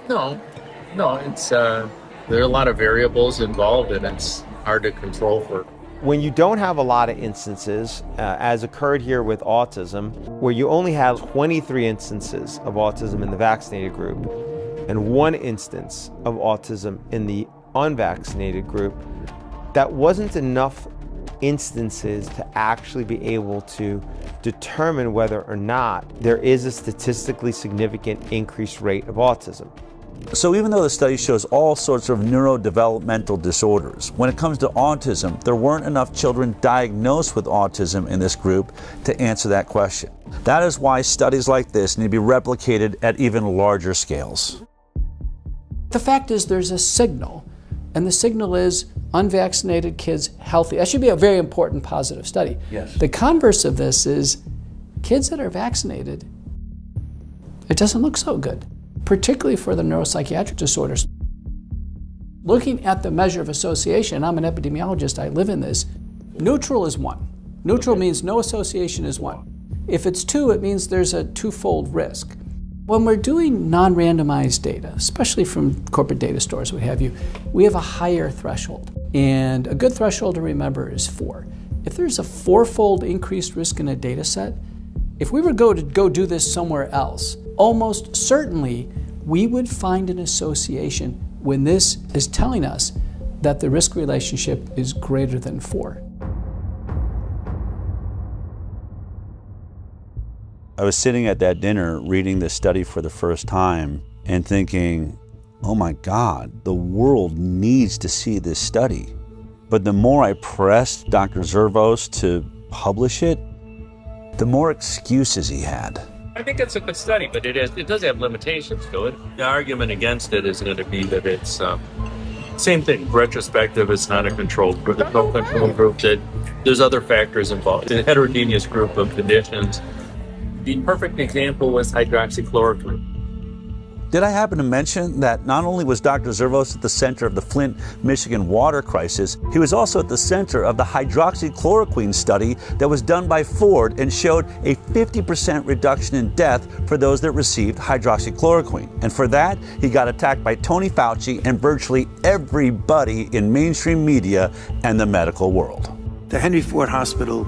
No. It's there are a lot of variables involved, and it's hard to control for. When you don't have a lot of instances, as occurred here with autism, where you only have 23 instances of autism in the vaccinated group and 1 instance of autism in the unvaccinated group, that wasn't enough instances to actually be able to determine whether or not there is a statistically significant increased rate of autism. So even though the study shows all sorts of neurodevelopmental disorders, when it comes to autism, there weren't enough children diagnosed with autism in this group to answer that question. That is why studies like this need to be replicated at even larger scales. The fact is there's a signal, and the signal is unvaccinated kids healthy. That should be a very important positive study. Yes. The converse of this is kids that are vaccinated, it doesn't look so good, particularly for the neuropsychiatric disorders. Looking at the measure of association, I'm an epidemiologist, I live in this, neutral is 1. Neutral means no association is 1. If it's 2, it means there's a 2-fold risk. When we're doing non-randomized data, especially from corporate data stores, what have you, we have a higher threshold. And a good threshold to remember is 4. If there's a 4-fold increased risk in a data set, if we were to go do this somewhere else, almost certainly we would find an association when this is telling us that the risk relationship is greater than 4. I was sitting at that dinner reading this study for the first time and thinking, oh my God, the world needs to see this study. But the more I pressed Dr. Zervos to publish it, the more excuses he had. I think it's a good study, but it does have limitations to it. The argument against it is going to be that it's same thing, retrospective, it's not a controlled group, there's no control group, that there's other factors involved. It's a heterogeneous group of conditions. The perfect example was hydroxychloroquine. Did I happen to mention that not only was Dr. Zervos at the center of the Flint, Michigan water crisis, he was also at the center of the hydroxychloroquine study that was done by Ford and showed a 50% reduction in death for those that received hydroxychloroquine. And for that, he got attacked by Tony Fauci and virtually everybody in mainstream media and the medical world. The Henry Ford Hospital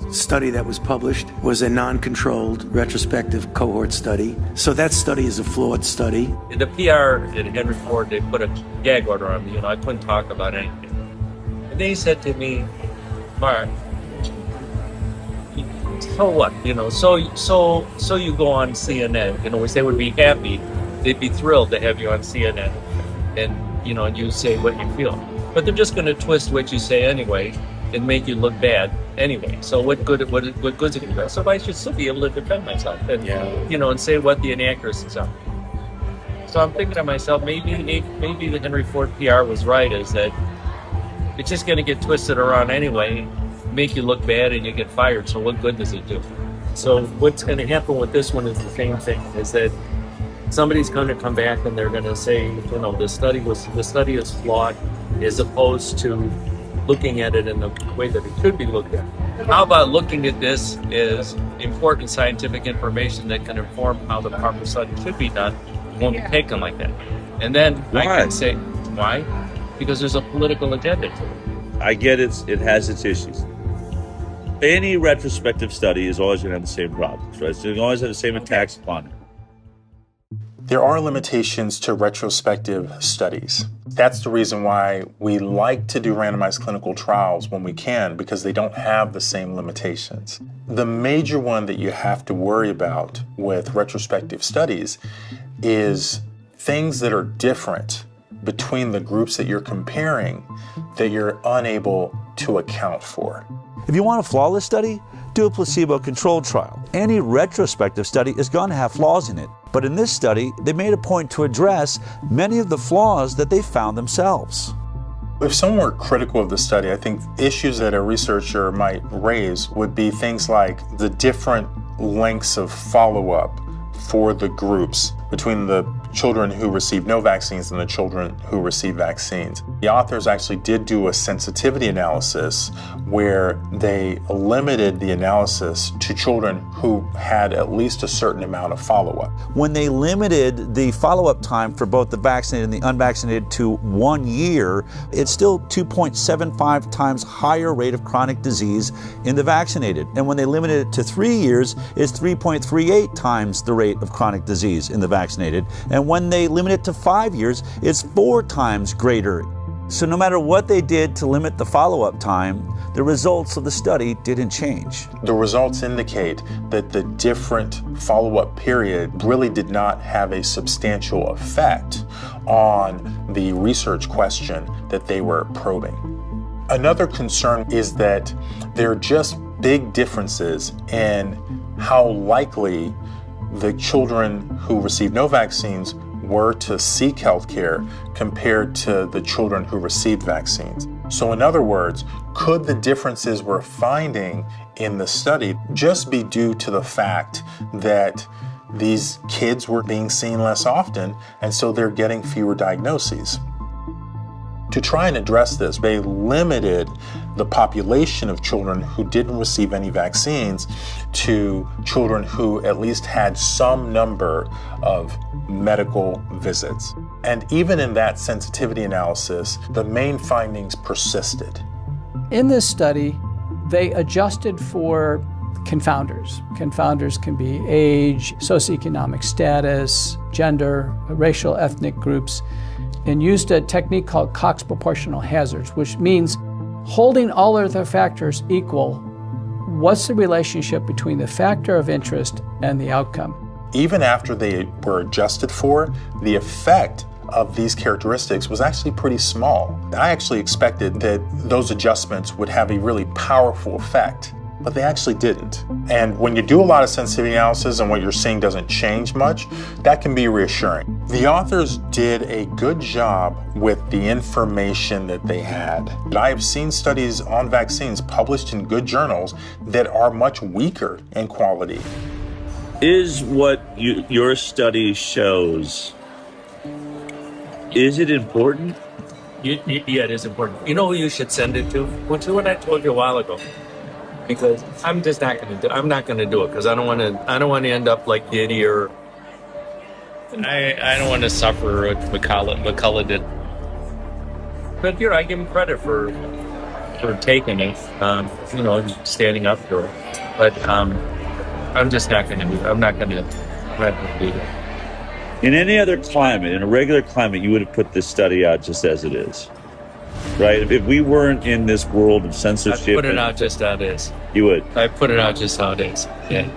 study that was published was a non-controlled retrospective cohort study. So that study is a flawed study. In the PR at Henry Ford, they put a gag order on me. I couldn't talk about anything. And they said to me, Mark, so what? So you go on CNN, which they would be happy. They'd be thrilled to have you on CNN. And, you say what you feel. But they're just going to twist what you say anyway. and make you look bad anyway. So what good is it going to do? So I should still be able to defend myself and and say what the inaccuracies are. So I'm thinking to myself, maybe the Henry Ford PR was right, is that it's just going to get twisted around anyway, make you look bad, and you get fired. So what good does it do? So what's going to happen with this one is the same thing, is that somebody's going to come back and they're going to say, the study is flawed, as opposed to looking at it in the way that it should be looked at. How about looking at this as important scientific information that can inform how the proper study should be done? Won't be taken like that. And then I can say, why? Because there's a political agenda to it. I get it has its issues. Any retrospective study is always going to have the same problems, right? So you always have the same attacks upon it. There are limitations to retrospective studies. That's the reason why we like to do randomized clinical trials when we can, because they don't have the same limitations. The major one that you have to worry about with retrospective studies is things that are different between the groups that you're comparing that you're unable to account for. If you want a flawless study, do a placebo-controlled trial. Any retrospective study is going to have flaws in it. But in this study, they made a point to address many of the flaws that they found themselves. If someone were critical of the study, I think issues that a researcher might raise would be things like the different lengths of follow-up for the groups between the children who received no vaccines and the children who received vaccines. The authors actually did do a sensitivity analysis where they limited the analysis to children who had at least a certain amount of follow-up. When they limited the follow-up time for both the vaccinated and the unvaccinated to 1 year, it's still 2.75 times higher rate of chronic disease in the vaccinated. And when they limited it to 3 years, it's 3.38 times the rate of chronic disease in the vaccinated. And when they limit it to 5 years, it's 4 times greater. So no matter what they did to limit the follow-up time, the results of the study didn't change. The results indicate that the different follow-up period really did not have a substantial effect on the research question that they were probing. Another concern is that there are just big differences in how likely the children who received no vaccines were to seek health care compared to the children who received vaccines. So in other words, could the differences we're finding in the study just be due to the fact that these kids were being seen less often and so they're getting fewer diagnoses? To try and address this, they limited the population of children who didn't receive any vaccines to children who at least had some number of medical visits. And even in that sensitivity analysis, the main findings persisted. In this study, they adjusted for confounders. Confounders can be age, socioeconomic status, gender, racial, ethnic groups, and used a technique called Cox proportional hazards, which means holding all other factors equal, what's the relationship between the factor of interest and the outcome? Even after they were adjusted for, the effect of these characteristics was actually pretty small. I actually expected that those adjustments would have a really powerful effect, but they actually didn't. And when you do a lot of sensitivity analysis and what you're seeing doesn't change much, that can be reassuring. The authors did a good job with the information that they had. I have seen studies on vaccines published in good journals that are much weaker in quality. Is what your study shows, is it important? Yeah, it is important. You know who you should send it to? What I told you a while ago. Because I'm just not going to do. I'm not going to do it because I don't want to end up like Diddy or. I don't want to suffer what McCullough did. But I give him credit for taking it. Standing up for it. But I'm just not going to do it. I'm not going to do it. In any other climate, in a regular climate, you would have put this study out just as it is. Right? If we weren't in this world of censorship... I'd put it out just how it is. You would? I'd put it out just how it is, yeah.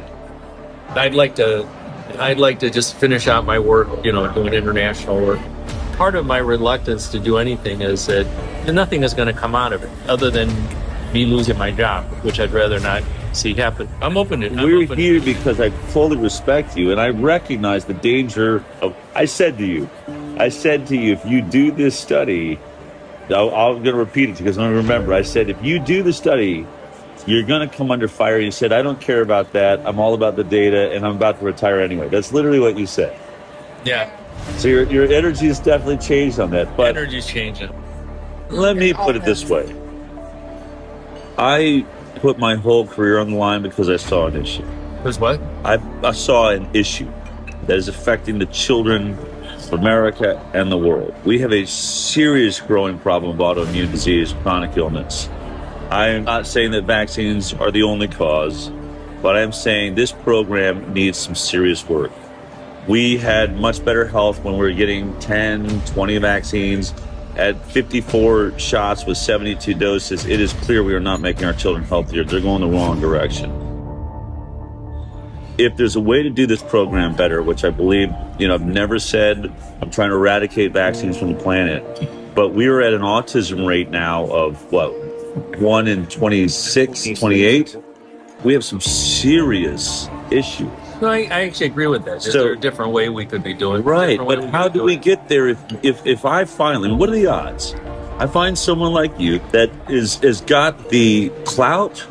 I'd like to just finish out my work, doing international work. Part of my reluctance to do anything is that nothing is going to come out of it other than me losing my job, which I'd rather not see happen. I'm open to. We're here because I fully respect you, and I recognize the danger of. I said to you, if you do this study, I'm going to repeat it because I'm going to remember. I said, if you do the study, you're going to come under fire. You said, I don't care about that. I'm all about the data, and I'm about to retire anyway. That's literally what you said. Yeah. So your energy has definitely changed on that. But energy's changing. Let me put it this way. I put my whole career on the line because I saw an issue. Because what? I saw an issue that is affecting the children of America and the world. We have a serious growing problem of autoimmune disease, chronic illness. I'm not saying that vaccines are the only cause, but I'm saying this program needs some serious work. We had much better health when we were getting 10, 20 vaccines. At 54 shots with 72 doses, it is clear we are not making our children healthier. They're going the wrong direction. If there's a way to do this program better, which I believe, I've never said I'm trying to eradicate vaccines from the planet, but we are at an autism rate now of, 1 in 26, 28? We have some serious issues. No, I actually agree with that. Is there a different way we could be doing it? Right, but how do we get there if I finally, what are the odds? I find someone like you that has got the clout.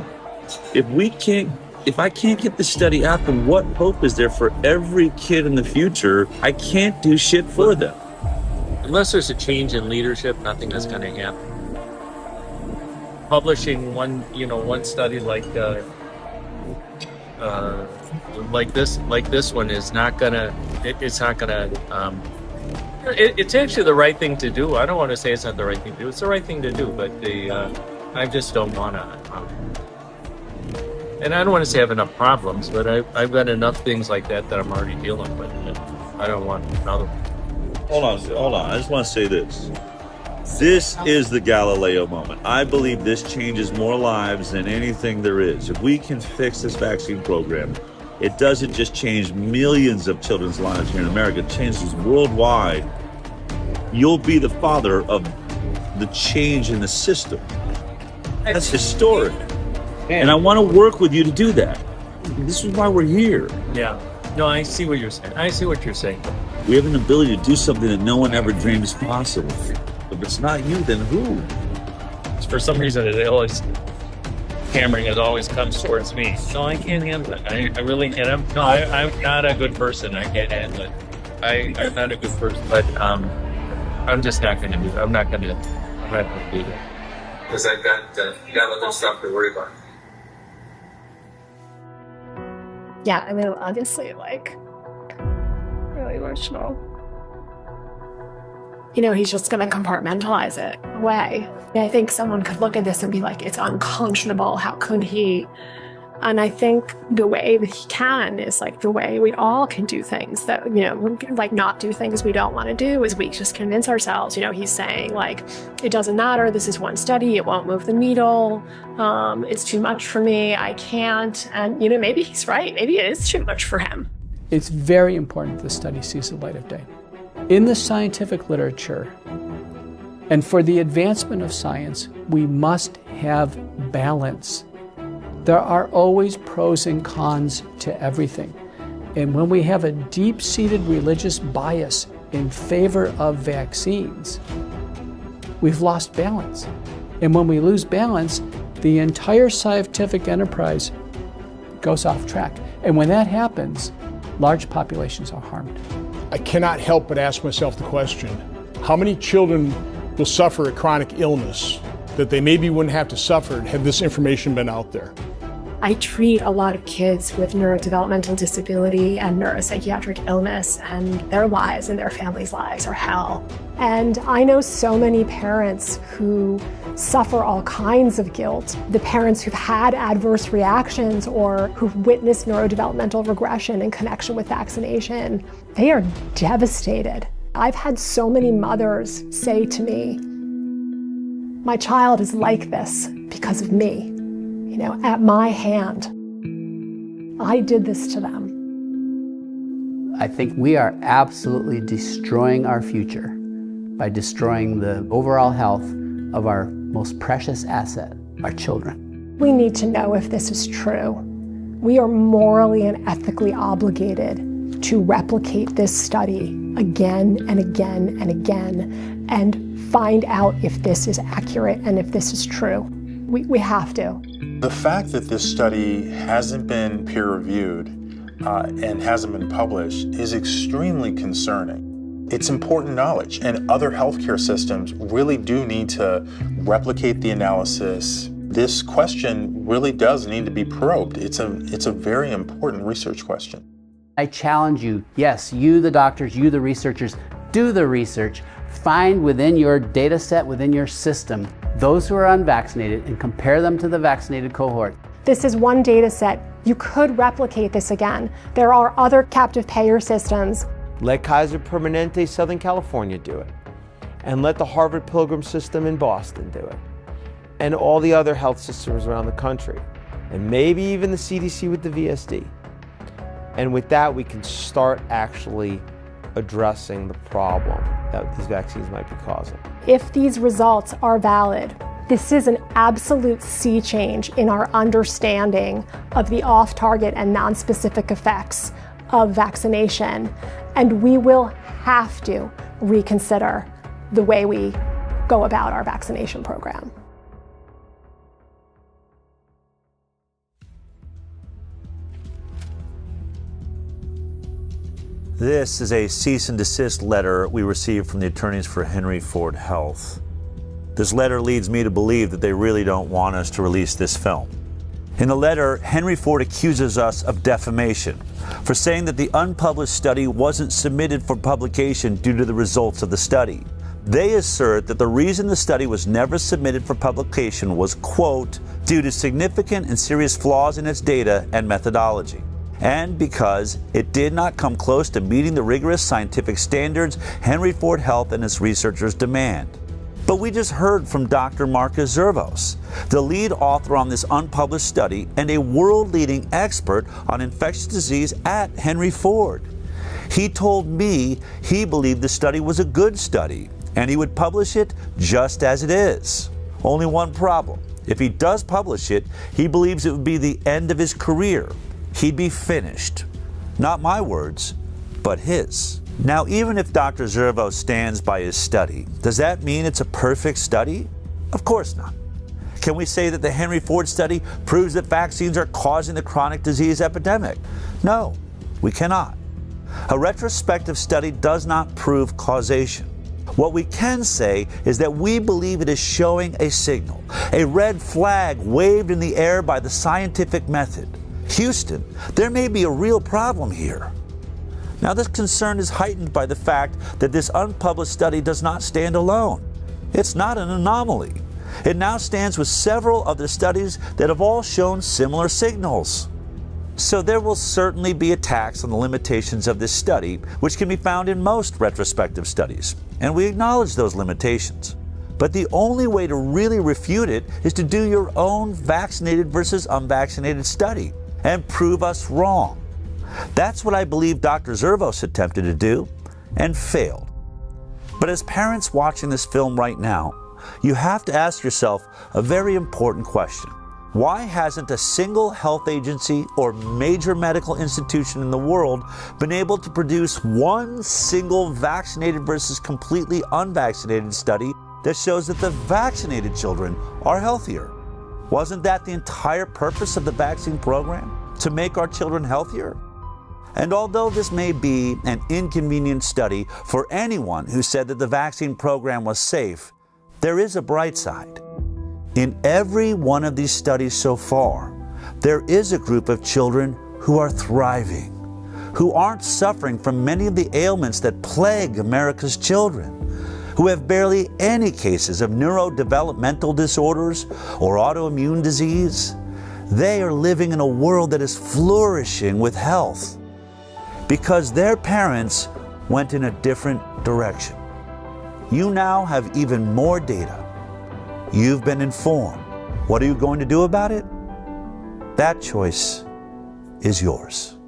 If I can't get the study out, then what hope is there for every kid in the future? I can't do shit for them. Unless there's a change in leadership, nothing is going to happen. Publishing one study like this one is not gonna. It's not gonna. It's actually the right thing to do. I don't want to say it's not the right thing to do. It's the right thing to do, but I just don't want to. And I don't want to say I have enough problems, but I've got enough things like that I'm already dealing with. And I don't want another one. Hold on. I just want to say this. This is the Galileo moment. I believe this changes more lives than anything there is. If we can fix this vaccine program, it doesn't just change millions of children's lives here in America, it changes worldwide. You'll be the father of the change in the system. That's historic. And I want to work with you to do that. This is why we're here. Yeah. No, I see what you're saying. We have an ability to do something that no one ever dreamed is possible. If it's not you, then who? For some reason, hammering always comes towards me. No, I can't handle it. I really can't. I'm not a good person. I can't handle it. I'm not a good person, but I'm just not going to do it. I'm not going to do that. Because I've got other stuff to worry about. Yeah, I mean, obviously, really emotional. He's just going to compartmentalize it away. I think someone could look at this and be like, it's unconscionable. How could he? And I think the way that he can is the way we all can do things that, not do things we don't want to do is we just convince ourselves, he's saying it doesn't matter. This is one study. It won't move the needle. It's too much for me. I can't. And, maybe he's right. Maybe it is too much for him. It's very important the study sees the light of day. In the scientific literature, and for the advancement of science, we must have balance. There are always pros and cons to everything. And when we have a deep-seated religious bias in favor of vaccines, we've lost balance. And when we lose balance, the entire scientific enterprise goes off track. And when that happens, large populations are harmed. I cannot help but ask myself the question, how many children will suffer a chronic illness that they maybe wouldn't have to suffer had this information been out there? I treat a lot of kids with neurodevelopmental disability and neuropsychiatric illness, and their lives and their families' lives are hell. And I know so many parents who suffer all kinds of guilt. The parents who've had adverse reactions or who've witnessed neurodevelopmental regression in connection with vaccination, they are devastated. I've had so many mothers say to me, my child is like this because of me. At my hand, I did this to them. I think we are absolutely destroying our future by destroying the overall health of our most precious asset, our children. We need to know if this is true. We are morally and ethically obligated to replicate this study again and again and again and find out if this is accurate and if this is true. We have to. The fact that this study hasn't been peer-reviewed and hasn't been published is extremely concerning. It's important knowledge, and other healthcare systems really do need to replicate the analysis. This question really does need to be probed. It's a very important research question. I challenge you, yes, you the doctors, you the researchers, do the research. Find within your data set, within your system, those who are unvaccinated and compare them to the vaccinated cohort. This is one data set. You could replicate this again. There are other captive payer systems. Let Kaiser Permanente Southern California do it. And let the Harvard Pilgrim system in Boston do it. And all the other health systems around the country. And maybe even the CDC with the VSD. And with that, we can start actually addressing the problem that these vaccines might be causing. If these results are valid, this is an absolute sea change in our understanding of the off-target and non-specific effects of vaccination, and we will have to reconsider the way we go about our vaccination program. This is a cease and desist letter we received from the attorneys for Henry Ford Health. This letter leads me to believe that they really don't want us to release this film. In the letter, Henry Ford accuses us of defamation for saying that the unpublished study wasn't submitted for publication due to the results of the study. They assert that the reason the study was never submitted for publication was, quote, due to significant and serious flaws in its data and methodology, and because it did not come close to meeting the rigorous scientific standards Henry Ford Health and its researchers demand. But we just heard from Dr. Marcus Zervos, the lead author on this unpublished study and a world-leading expert on infectious disease at Henry Ford. He told me he believed the study was a good study and he would publish it just as it is. Only one problem. If he does publish it, he believes it would be the end of his career. He'd be finished. Not my words, but his. Now, even if Dr. Zervos stands by his study, does that mean it's a perfect study? Of course not. Can we say that the Henry Ford study proves that vaccines are causing the chronic disease epidemic? No, we cannot. A retrospective study does not prove causation. What we can say is that we believe it is showing a signal, a red flag waved in the air by the scientific method. Houston, there may be a real problem here. Now, this concern is heightened by the fact that this unpublished study does not stand alone. It's not an anomaly. It now stands with several other studies that have all shown similar signals. So there will certainly be attacks on the limitations of this study, which can be found in most retrospective studies, and we acknowledge those limitations. But the only way to really refute it is to do your own vaccinated versus unvaccinated study and prove us wrong. That's what I believe Dr. Zervos attempted to do and failed. But as parents watching this film right now, you have to ask yourself a very important question. Why hasn't a single health agency or major medical institution in the world been able to produce one single vaccinated versus completely unvaccinated study that shows that the vaccinated children are healthier? Wasn't that the entire purpose of the vaccine program? To make our children healthier? And although this may be an inconvenient study for anyone who said that the vaccine program was safe, there is a bright side. In every one of these studies so far, there is a group of children who are thriving, who aren't suffering from many of the ailments that plague America's children, who have barely any cases of neurodevelopmental disorders or autoimmune disease. They are living in a world that is flourishing with health because their parents went in a different direction. You now have even more data. You've been informed. What are you going to do about it? That choice is yours.